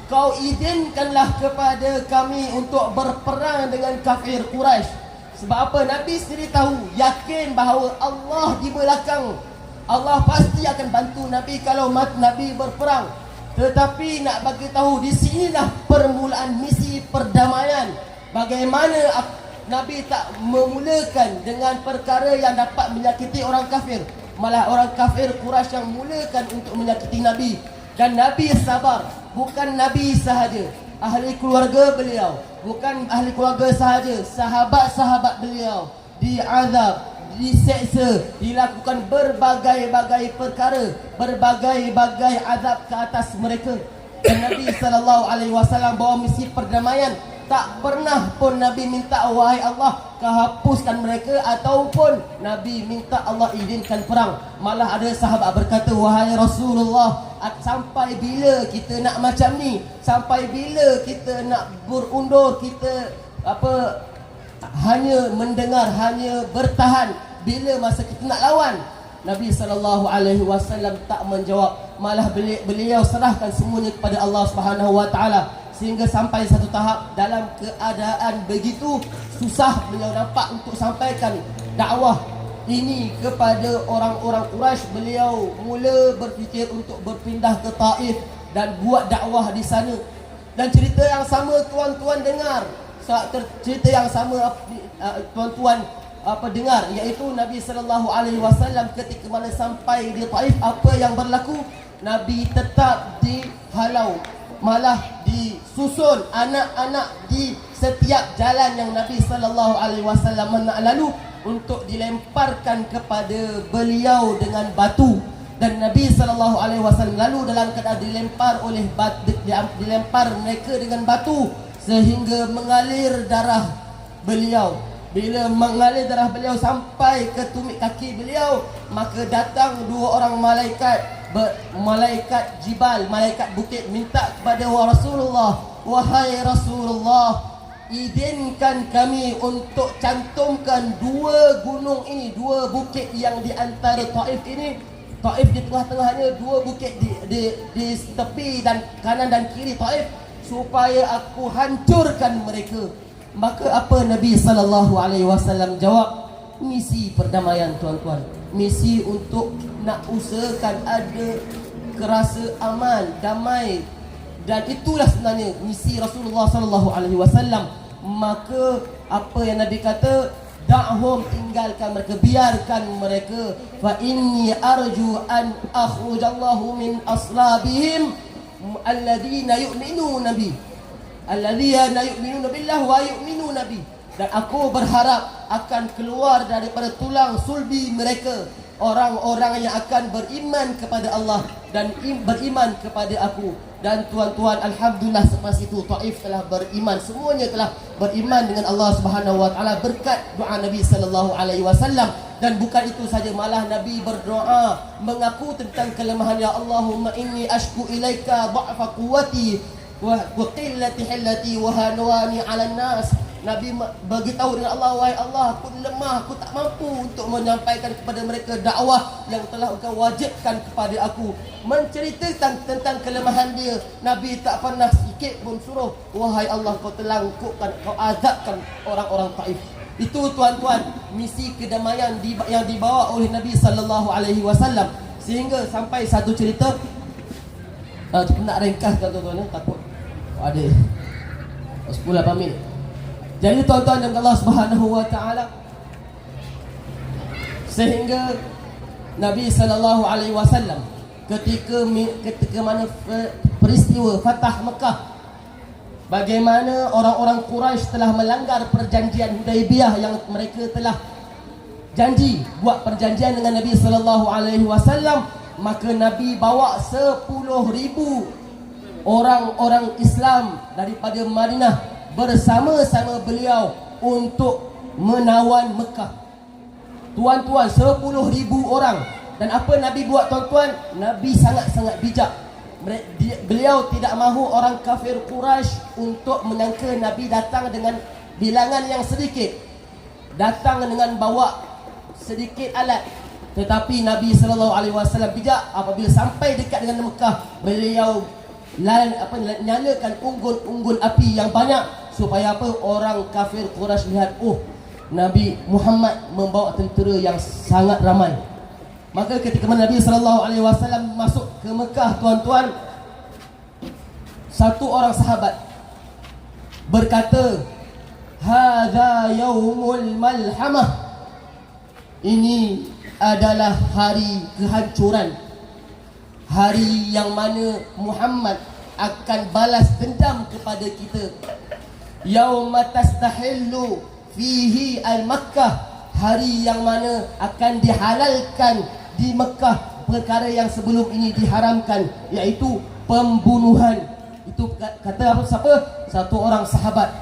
kau izinkanlah kepada kami untuk berperang dengan kafir Quraisy. Sebab apa? Nabi sendiri tahu, yakin bahawa Allah di belakang. Allah pasti akan bantu Nabi kalau Nabi berperang. Tetapi nak bagi tahu, di sinilah permulaan misi perdamaian. Bagaimana Nabi tak memulakan dengan perkara yang dapat menyakiti orang kafir. Malah orang kafir Quraisy yang mulakan untuk menyakiti Nabi. Dan Nabi sabar. Bukan Nabi sahaja, ahli keluarga beliau, bukan ahli keluarga sahaja, sahabat-sahabat beliau diazab, diseksa, dilakukan berbagai-bagai perkara, berbagai-bagai azab ke atas mereka. Dan Nabi SAW bawa misi perdamaian. Tak pernah pun Nabi minta, wahai Allah, kau hapuskan mereka, ataupun Nabi minta Allah izinkan perang. Malah ada sahabat berkata, wahai Rasulullah, sampai bila kita nak macam ni? Sampai bila kita nak berundur, kita hanya mendengar, hanya bertahan? Bila masa kita nak lawan? Nabi SAW tak menjawab. Malah beliau serahkan semuanya kepada Allah SWT. Sehingga sampai satu tahap dalam keadaan begitu susah beliau nampak untuk sampaikan dakwah ini kepada orang-orang Quraisy. Beliau mula berfikir untuk berpindah ke Taif dan buat dakwah di sana. Dan cerita yang sama tuan-tuan dengar, cerita yang sama tuan-tuan dengar, iaitu Nabi SAW ketika mana sampai di Taif, apa yang berlaku? Nabi tetap dihalau, malah disusun anak-anak di setiap jalan yang Nabi SAW nak lalu untuk dilemparkan kepada beliau dengan batu. Dan Nabi SAW lalu dalam keadaan dilempar mereka dengan batu sehingga mengalir darah beliau. Bila mengalir darah beliau sampai ke tumit kaki beliau, maka datang dua orang malaikat jibal, malaikat bukit, minta kepada Rasulullah, wahai Rasulullah, izinkan kami untuk cantumkan dua gunung ini, dua bukit yang di antara Taif ini. Taif di tengah-tengahnya, dua bukit di tepi dan kanan dan kiri Taif, supaya aku hancurkan mereka. Maka apa Nabi SAW jawab? Misi perdamaian tuan-tuan, misi untuk nak usahakan ada kerasa aman, damai. Dan itulah sebenarnya misi Rasulullah SAW. Maka apa yang Nabi kata, da'hum, tinggalkan mereka, biarkan mereka. Fa inni arju an akhrujallahu min aslabihim alladhina yu'minuna bi, alladhina yu'minuna billah wa yu'minuna bi. Dan aku berharap akan keluar daripada tulang sulbi mereka orang-orang yang akan beriman kepada Allah dan beriman kepada aku. Dan tuan-tuan, alhamdulillah selepas itu Taif telah beriman, semuanya telah beriman dengan Allah Subhanahu Wa Taala berkat doa Nabi SAW. Dan bukan itu saja, malah Nabi berdoa mengaku tentang kelemahan. Ya Allahumma inni ashku ilaika dha'fa quwwati wa qillati hillati wa hanwani 'alan nas. Nabi beritahu dengan Allah, wahai Allah, aku lemah, aku tak mampu untuk menyampaikan kepada mereka dakwah yang telah engkau wajibkan kepada aku. Menceritakan tentang kelemahan dia, Nabi tak pernah sikit pun suruh, wahai Allah, kau telangkukkan, kau azabkan orang-orang Taif. Itu tuan-tuan, misi kedamaian yang dibawa oleh Nabi SAW. Sehingga sampai satu cerita, nak ringkas tuan-tuan, takut ada 10-8 minit. Jadi tuan-tuan dan Allah Subhanahu Wa Taala, sehingga Nabi SAW ketika mana peristiwa Fatah Mekah, bagaimana orang-orang Quraisy telah melanggar perjanjian Hudaibiyah yang mereka telah janji buat perjanjian dengan Nabi SAW, maka Nabi bawa 10,000 orang-orang Islam daripada Madinah bersama-sama beliau untuk menawan Mekah. Tuan-tuan, 10,000 orang. Dan apa Nabi buat tuan-tuan? Nabi sangat-sangat bijak. Beliau tidak mahu orang kafir Quraisy untuk menyangka Nabi datang dengan bilangan yang sedikit, datang dengan bawa sedikit alat. Tetapi Nabi SAW bijak. Apabila sampai dekat dengan Mekah, beliau nyalakan unggun-unggun api yang banyak, supaya apa? Orang kafir Quraisy lihat, oh, Nabi Muhammad membawa tentera yang sangat ramai. Maka ketika Nabi SAW masuk ke Mekah, tuan-tuan, satu orang sahabat berkata, hadza yaumul malhamah, ini adalah hari kehancuran. Hari yang mana Muhammad akan balas dendam kepada kita. Yauma tastahillu fihi al-Makkah, hari yang mana akan dihalalkan di Mekah perkara yang sebelum ini diharamkan, iaitu pembunuhan. Itu kata apa, siapa? Satu orang sahabat.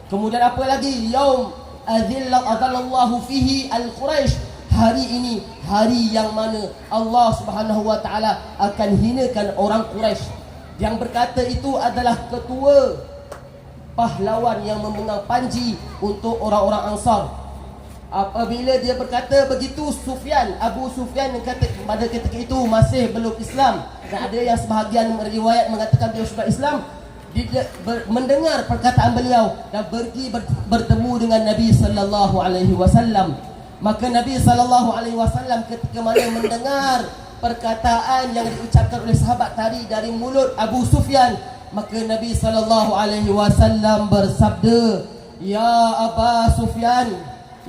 Kemudian apa lagi? Yaum adallallahu fihi al-Quraisy, hari ini hari yang mana Allah Subhanahu wa taala akan hinakan orang Quraisy. Yang berkata itu adalah ketua pahlawan yang memegang panji untuk orang-orang Ansar. Apabila dia berkata begitu, Abu Sufyan yang kata pada ketika itu masih belum Islam, dan ada yang sebahagian riwayat mengatakan beliau sudah Islam, dia mendengar perkataan beliau dan pergi bertemu dengan Nabi sallallahu alaihi wasallam. Maka Nabi sallallahu alaihi wasallam ketika mana mendengar perkataan yang diucapkan oleh sahabat tadi dari mulut Abu Sufyan, maka Nabi sallallahu alaihi wasallam bersabda, "Ya Aba Sufyan,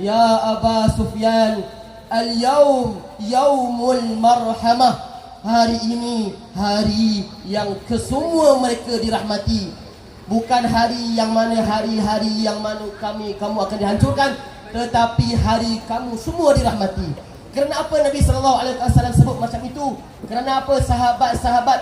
ya Aba Sufyan, al-yaum yaumul marhamah." Hari ini hari yang kesemua mereka dirahmati. Bukan hari yang mana hari-hari yang mana kamu akan dihancurkan, tetapi hari kamu semua dirahmati. Kerana apa Nabi SAW sebut macam itu? Kerana apa? Sahabat-sahabat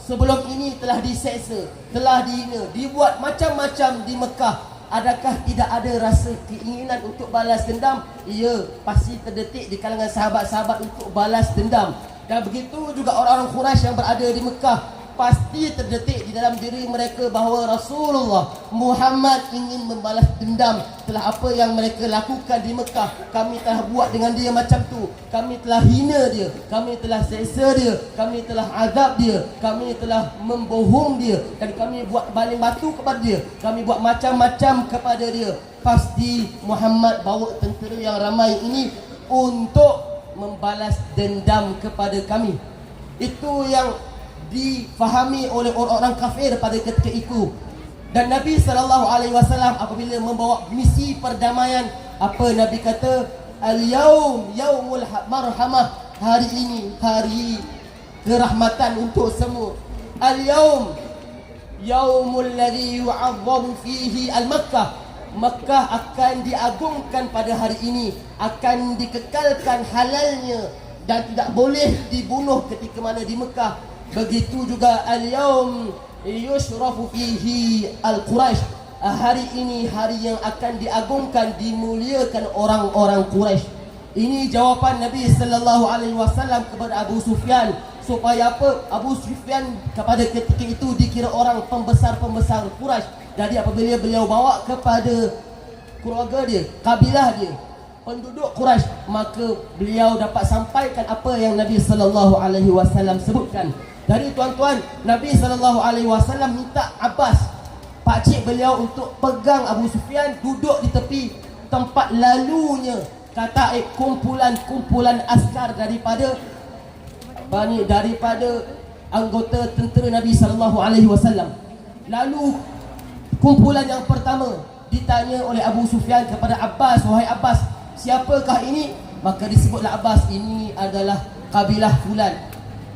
sebelum ini telah diseksa, telah dihina, dibuat macam-macam di Mekah. Adakah tidak ada rasa keinginan untuk balas dendam? Ya, pasti terdetik di kalangan sahabat-sahabat untuk balas dendam. Dan begitu juga orang-orang Quraisy yang berada di Mekah, pasti terdetik di dalam diri mereka bahawa Rasulullah Muhammad ingin membalas dendam telah apa yang mereka lakukan di Mekah. Kami telah buat dengan dia macam tu, kami telah hina dia, kami telah seksa dia, kami telah azab dia, kami telah membohong dia, dan kami buat baling batu kepada dia, kami buat macam-macam kepada dia. Pasti Muhammad bawa tentera yang ramai ini untuk membalas dendam kepada kami. Itu yang difahami oleh orang-orang kafir pada ketika itu. Dan Nabi SAW apabila membawa misi perdamaian, apa Nabi kata? Al-yaum yaumul marhamah, hari ini hari kerahmatan untuk semua. Al-yaum yaumul ladzi yu'azzamu fihi al-Makkah, Makkah akan diagungkan pada hari ini, akan dikekalkan halalnya dan tidak boleh dibunuh ketika mana di Mekah. Begitu juga al-yaum yushrafu fihi al-Quraisy, hari ini hari yang akan diagungkan, dimuliakan orang-orang Quraisy. Ini jawapan Nabi sallallahu alaihi wasallam kepada Abu Sufyan, supaya apa? Abu Sufyan kepada ketika itu dikira orang pembesar-pembesar Quraisy. Jadi apabila beliau bawa kepada keluarga dia, kabilah dia, penduduk Quraisy, maka beliau dapat sampaikan apa yang Nabi sallallahu alaihi wasallam sebutkan. Jadi tuan-tuan, Nabi sallallahu alaihi wasallam minta Abbas, pakcik beliau, untuk pegang Abu Sufyan, duduk di tepi tempat lalunya kata kumpulan askar daripada anggota tentera Nabi sallallahu alaihi wasallam. Lalu kumpulan yang pertama ditanya oleh Abu Sufyan kepada Abbas, "Wahai Abbas, siapakah ini?" Maka disebutlah Abbas, "Ini adalah kabilah fulan."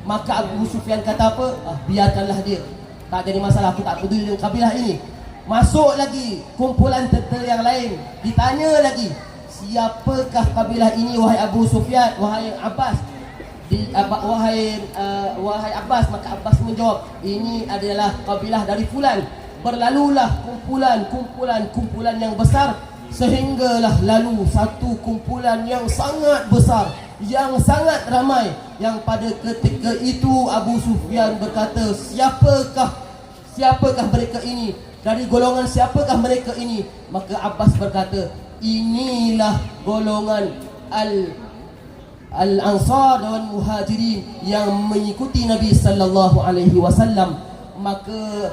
Maka Abu Sufyan kata apa? Biarkanlah dia, tak jadi masalah, aku tak peduli dengan kabilah ini. Masuk lagi kumpulan tentera yang lain, ditanya lagi, "Siapakah kabilah ini wahai Abu Sufyan, wahai Abbas?" Wahai Abbas, maka Abbas menjawab, "Ini adalah kabilah dari fulan." Berlalulah kumpulan yang besar, sehinggalah lalu satu kumpulan yang sangat besar, yang sangat ramai, yang pada ketika itu Abu Sufyan berkata, siapakah mereka ini? Dari golongan siapakah mereka ini? Maka Abbas berkata, inilah golongan Al-Ansar dan Muhajirin yang mengikuti Nabi sallallahu alaihi wasallam. Maka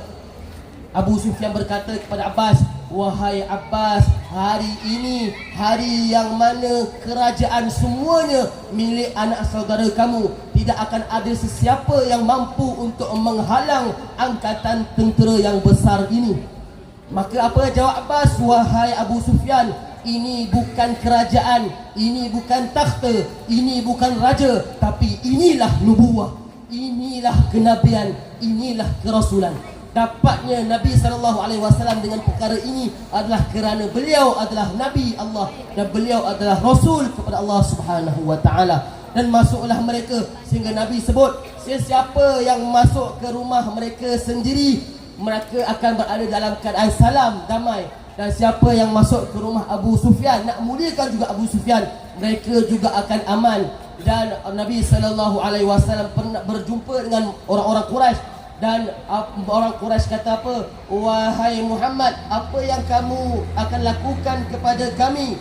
Abu Sufyan berkata kepada Abbas, "Wahai Abbas, hari ini hari yang mana kerajaan semuanya milik anak saudara kamu. Tidak akan ada sesiapa yang mampu untuk menghalang angkatan tentera yang besar ini." Maka apa jawab Abbas? "Wahai Abu Sufyan, ini bukan kerajaan, ini bukan takhta, ini bukan raja, tapi inilah nubuwah, inilah kenabian, inilah kerasulan. Dapatnya Nabi SAW dengan perkara ini adalah kerana beliau adalah Nabi Allah dan beliau adalah Rasul kepada Allah Subhanahu Wa Taala. Dan masuklah mereka, sehingga Nabi sebut sesiapa yang masuk ke rumah mereka sendiri, mereka akan berada dalam keadaan salam, damai. Dan siapa yang masuk ke rumah Abu Sufyan, nak muliakan juga Abu Sufyan, mereka juga akan aman. Dan Nabi SAW pernah berjumpa dengan orang-orang Quraisy, dan orang Quraisy kata apa? Wahai Muhammad, apa yang kamu akan lakukan kepada kami?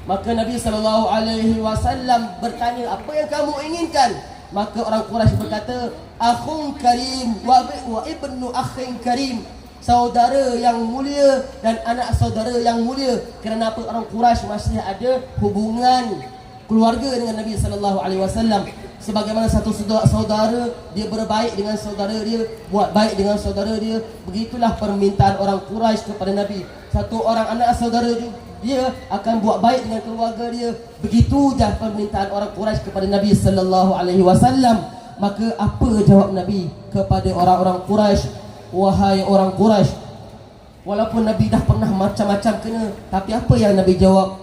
Maka Nabi SAW bertanya, apa yang kamu inginkan? Maka orang Quraisy berkata, akhun karim wa ibnu akhin karim, saudara yang mulia dan anak saudara yang mulia. Kerana apa? Orang Quraisy masih ada hubungan keluarga dengan Nabi SAW. Sebagaimana satu saudara dia berbaik dengan saudara dia, buat baik dengan saudara dia, begitulah permintaan orang Quraisy kepada Nabi. Satu orang anak saudara dia akan buat baik dengan keluarga dia, begitu dah permintaan orang Quraisy kepada Nabi SAW. Maka apa jawab Nabi kepada orang-orang Quraisy? Wahai orang Quraisy, walaupun Nabi dah pernah macam-macam kena, tapi apa yang Nabi jawab?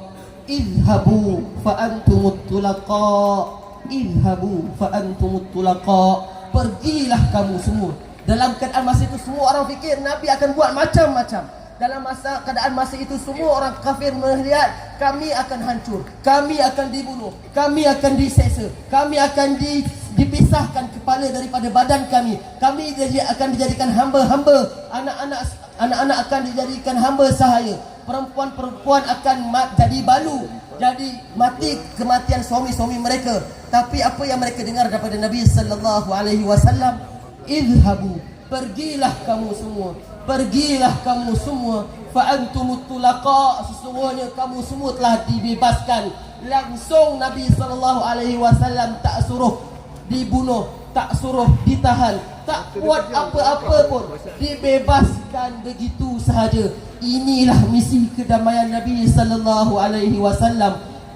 Idhabu fa antumut tulaqa, idhabu fa antumut tulaqa, pergilah kamu semua. Dalam keadaan masa itu semua orang fikir Nabi akan buat macam-macam. Dalam keadaan masa itu semua orang kafir melihat kami akan hancur, kami akan dibunuh, kami akan diseksa, kami akan dipisahkan kepala daripada badan kami akan dijadikan hamba-hamba, anak-anak akan dijadikan hamba sahaya, perempuan-perempuan akan jadi balu, jadi mati kematian suami-suami mereka. Tapi apa yang mereka dengar daripada Nabi SAW? Idhabu, pergilah kamu semua, pergilah kamu semua, fa antumut tulaqa, sesungguhnya kamu semua telah dibebaskan. Langsung Nabi SAW tak suruh dibunuh, tak suruh ditahan, tak buat apa-apa pun, dibebaskan begitu sahaja. Inilah misi kedamaian Nabi SAW.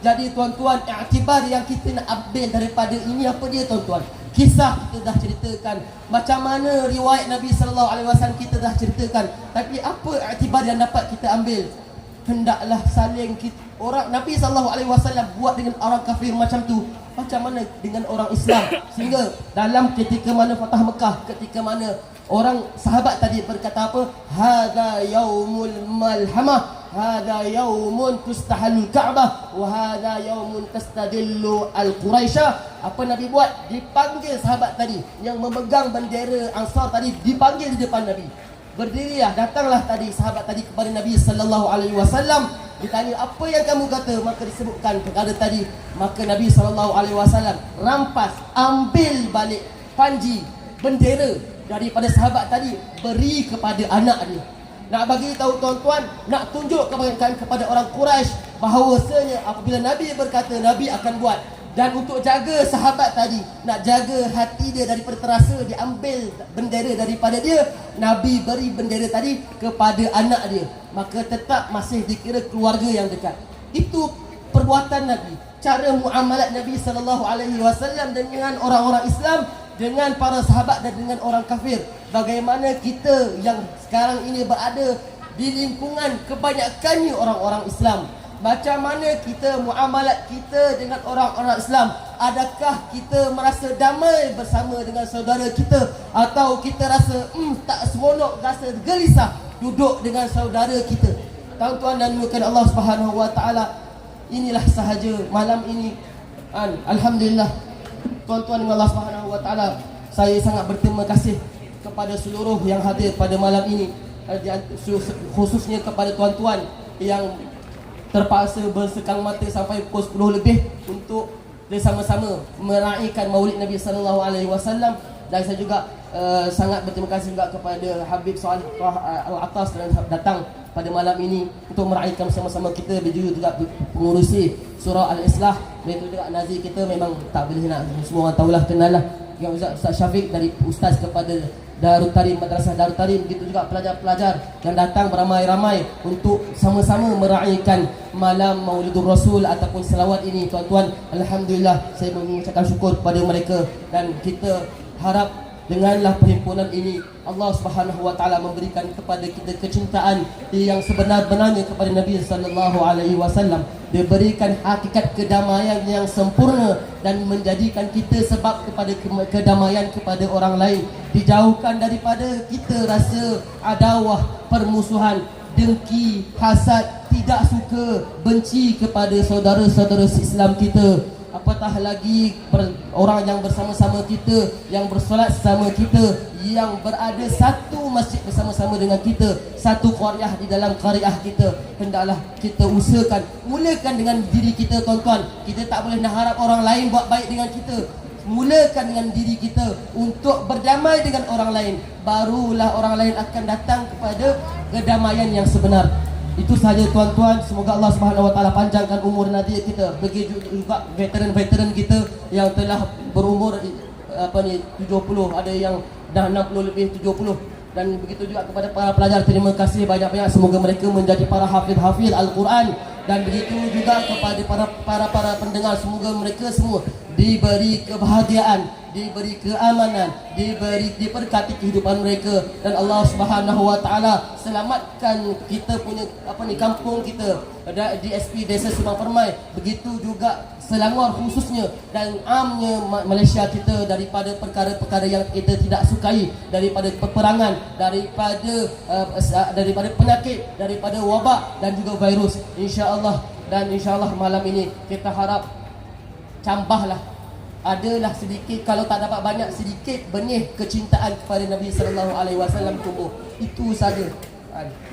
Jadi tuan-tuan, iktibar yang kita nak ambil daripada ini apa dia tuan-tuan? Kisah kita dah ceritakan, macam mana riwayat Nabi SAW kita dah ceritakan. Tapi apa iktibar yang dapat kita ambil? Hendaklah saling kita, orang Nabi SAW buat dengan orang kafir macam tu, macam mana dengan orang Islam? Sehingga dalam ketika mana Fatah Mekah, ketika mana orang sahabat tadi berkata apa? Hadza yaumul malhamah, hadza yaumun tustahalul Ka'bah, wa hadza yaumun tastadillu al-Quraisyah. Apa Nabi buat? Dipanggil sahabat tadi yang memegang bendera Ansar tadi, dipanggil di depan Nabi. Berdirilah, datanglah tadi sahabat tadi kepada Nabi SAW. Ditanya, apa yang kamu kata? Maka disebutkan perkara tadi. Maka Nabi SAW rampas, ambil balik panji, bendera daripada sahabat tadi, beri kepada anak dia. Nak bagi tahu tuan-tuan, nak tunjuk kepada orang Quraisy bahawasanya apabila Nabi berkata, Nabi akan buat. Dan untuk jaga sahabat tadi, nak jaga hati dia daripada terasa diambil bendera daripada dia, Nabi beri bendera tadi kepada anak dia. Maka tetap masih dikira keluarga yang dekat. Itu perbuatan Nabi, cara muamalat Nabi SAW dengan orang-orang Islam, dengan para sahabat dan dengan orang kafir. Bagaimana kita yang sekarang ini berada di lingkungan kebanyakannya orang-orang Islam, macam mana kita muamalat kita dengan orang-orang Islam? Adakah kita merasa damai bersama dengan saudara kita, atau kita rasa tak seronok, rasa gelisah duduk dengan saudara kita? Tuan-tuan dan puan Allah Subhanahu Wa Taala, inilah sahaja malam ini. Alhamdulillah, tuan-tuan dan Allah Subhanahu Wa Taala, saya sangat berterima kasih kepada seluruh yang hadir pada malam ini, khususnya kepada tuan-tuan yang terpaksa bersekang mata sampai pukul 10 lebih untuk bersama-sama meraihkan Maulid Nabi SAW. Dan saya juga sangat berterima kasih juga kepada Habib Salih Al-Atas dan datang pada malam ini untuk meraihkan bersama-sama kita. Beliau juga pengurusi surah Al-Islah, beliau juga nazir kita. Memang tak boleh nak semua orang tahulah, kenal lah yang Ustaz Syafiq, dari ustaz kepada Darut Tarim, Madrasah Darut Tarim, begitu juga pelajar-pelajar yang datang beramai-ramai untuk sama-sama meraihkan malam Maulidur Rasul ataupun selawat ini. Tuan-tuan, alhamdulillah saya mengucapkan syukur kepada mereka, dan kita harap denganlah perhimpunan ini Allah Subhanahu wa taala memberikan kepada kita kecintaan yang sebenar-benarnya kepada Nabi sallallahu alaihi wasallam, diberikan hakikat kedamaian yang sempurna dan menjadikan kita sebab kepada kedamaian kepada orang lain, dijauhkan daripada kita rasa adawah, permusuhan, dengki, hasad, tidak suka, benci kepada saudara-saudara Islam kita. Apatah lagi orang yang bersama-sama kita, yang bersolat bersama kita, yang berada satu masjid bersama-sama dengan kita, satu qaryah di dalam qaryah kita. Hendaklah kita usahakan, mulakan dengan diri kita, tuan-tuan. Kita tak boleh nak harap orang lain buat baik dengan kita. Mulakan dengan diri kita untuk berdamai dengan orang lain, barulah orang lain akan datang kepada kedamaian yang sebenar. Itu sahaja tuan-tuan. Semoga Allah Subhanahu wa taala panjangkan umur nadia kita. Begitu juga veteran-veteran kita yang telah berumur 70, ada yang dah 60 lebih 70. Dan begitu juga kepada para pelajar, terima kasih banyak-banyak. Semoga mereka menjadi para hafiz-hafiz Al-Quran. Dan begitu juga kepada para pendengar, semoga mereka semua diberi kebahagiaan, diberi keamanan, diberkati kehidupan mereka, dan Allah Subhanahu wa taala selamatkan kita punya kampung kita, DSP Desa Subang Permai, begitu juga Selangor khususnya dan amnya Malaysia kita daripada perkara-perkara yang kita tidak sukai, daripada peperangan, daripada penyakit, daripada wabak dan juga virus, insya-Allah. Dan insya-Allah malam ini kita harap cambahlah, adalah sedikit, kalau tak dapat banyak, sedikit benih kecintaan kepada Nabi sallallahu alaihi wasallam tumbuh. Itu saja.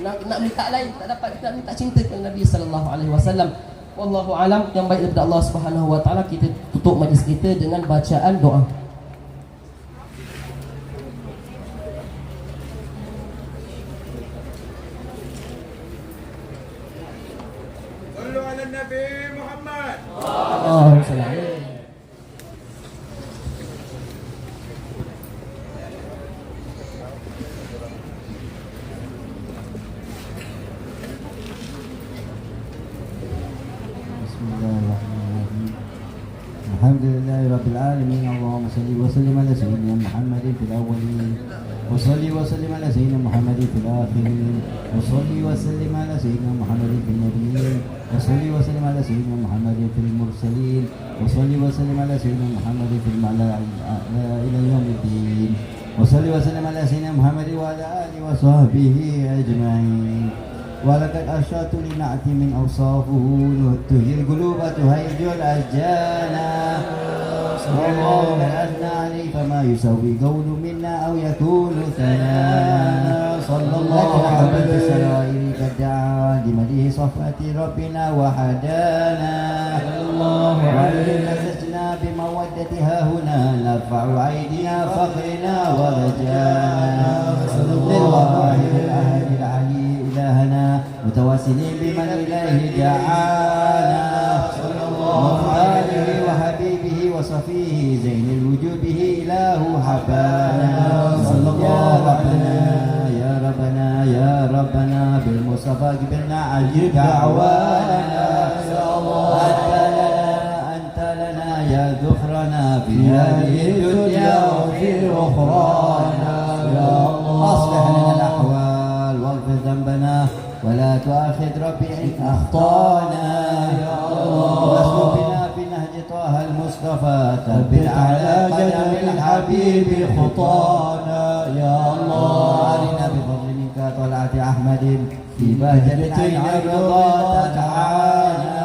Nak minta lain tak dapat, kita minta cinta kepada Nabi sallallahu alaihi wasallam. Wallahu alam. Yang baik daripada Allah Subhanahu wa taala. Kita tutup majlis kita dengan bacaan doa. Sallu ala Nabi Muhammad. Assalamualaikum. Alhamdulillahi Rabbil Alamin. Allahumma salli wa sallim ala sayyidina Muhammadin fil awwalin, wa salli wa sallim ala sayyidina Muhammadin fil akhirin, wa salli wa sallim ala sayyidina Muhammadin fil nabiyyin, wa salli wa sallim ala sayyidina Muhammadin fil mursalin, wa salli wa sallim ala sayyidina Muhammadin fil ma'la ila yaumiddin, wa salli wa sallim ala sayyidina Muhammadin wa ala alihi wa sahbihi ajma'in. ولقد أشرت لنعت من أوصافه تهي القلوب تهيج الأشجانا. والله أثنى عليه فما يسوي قول منا أو يكون ثناء. صلى الله عليه وسلم قد دعا لمديه صفة ربنا وحدانا. ولمسسنا بمودتها هنا نرفع أيدينا فخرنا ورجانا. للواحد الأحد العلي إلهنا متواصلين بمن إليه دعانا. وآله وحبيبه وصفيه زين الوجود به إله حبانا. يا ربنا يا ربنا يا ربنا بالمصطفى قبلنا عجل دعوانا. أنت لنا يا ذخرنا في هذه الدنيا وفي أخرانا. يا الله أصلح لنا الأحوال واغفر ذنبنا ولا تؤاخذ ربي إن أخطأنا. يا الله واسلك بنا في نهج طه المصطفى ثبت على قدم الحبيب خطانا. يا الله علينا بفضل منك طلعة أحمد في بهجة عين الرضا تدعانا.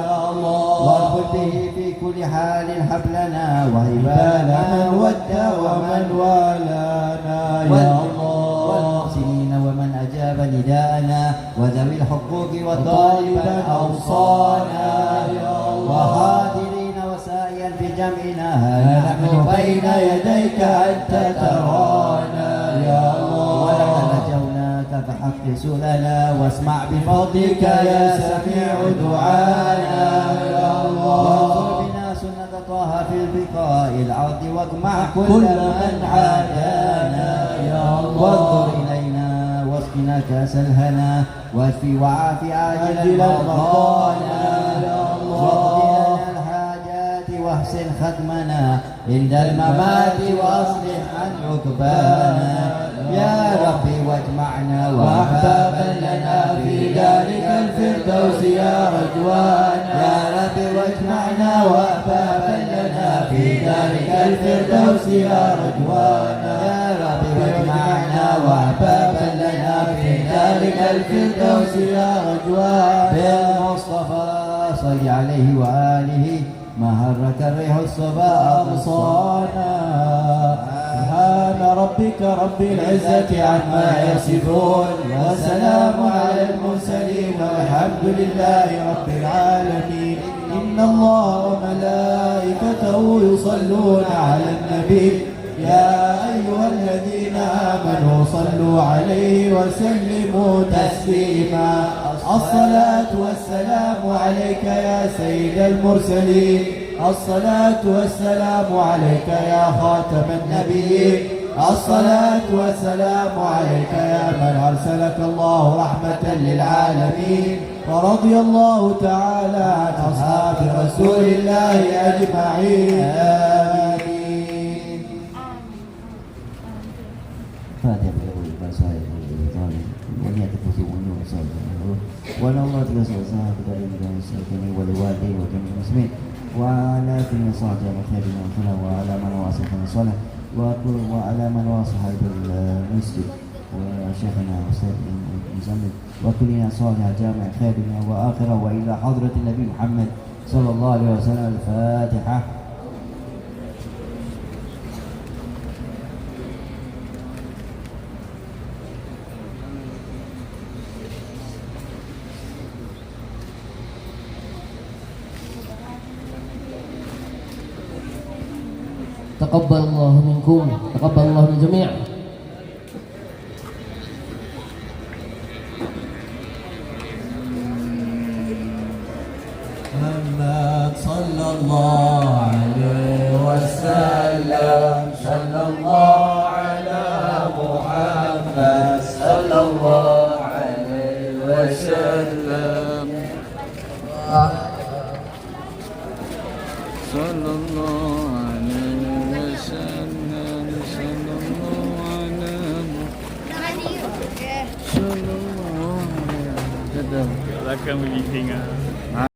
يا الله وارفض به في كل حال حبلنا وعبادنا من ود ومن والانا. يا الله والمحسنين ومن أجاب نداءنا وذوي الحقوق وطالبا أوصانا. يا الله وحاضرين وسائيا في جمعنا نحن بين يديك أنت ترانا. يا الله ولقد رجوناك فحق سؤلنا واسمع بفضلك يا سميع دعانا. يا الله وانصر بنا سنة طه في البقاء العرض واجمع كل من عادانا. كأس الهنا واشفي وعافي عاجلا مرضانا واقض لنا الحاجات واحسن ختمنا عند الممات واصلح عن عقبانا يا ربي واجمعنا واحبابا لنا في دارك الفردوس يا رجوانا يا ربي واجمعنا واحبابا لنا في دارك الفردوس يا رجوانا يا ربي واجمعنا واحبابا لنا في دارك الفردوس يا رجوانا بالمصطفى صل عليه وآله ما هرك الريح الصبا أغصانا سبحان ربك رب العزة عما يصفون والسلام على المرسلين والحمد لله رب العالمين إن الله وملائكته يصلون على النبي يا أيها الذين آمنوا صلوا عليه وسلموا تسليما الصلاة والسلام عليك يا سيد المرسلين الصلاة والسلام عليك يا خاتم النبيين الصلاة والسلام عليك يا من أرسلك الله رحمة للعالمين ورضي الله تعالى عن أصحاب رسول الله أجمعين آمين فاتحة ونور تلسلسها بكريم المسلمين ولوالديه وجميع المسلمين وعلى كل صاحب خير وخير وعلى من واصل الصلاة وعلى من واصل المسجد وشيخنا أستاذ المزمل وكلنا صالح جامع خيرنا وآخرة وإلى حضرة النبي محمد صلى الله عليه وسلم الفاتحة. تقبل الله منكم تقبل الله من الجميع. محمد صلى الله عليه وسلم صلى الله على محمد صلى الله عليه وسلم صلى الله عليه وسلم صلى الله على صلى الله عليه وسلم. Belakang meeting ah.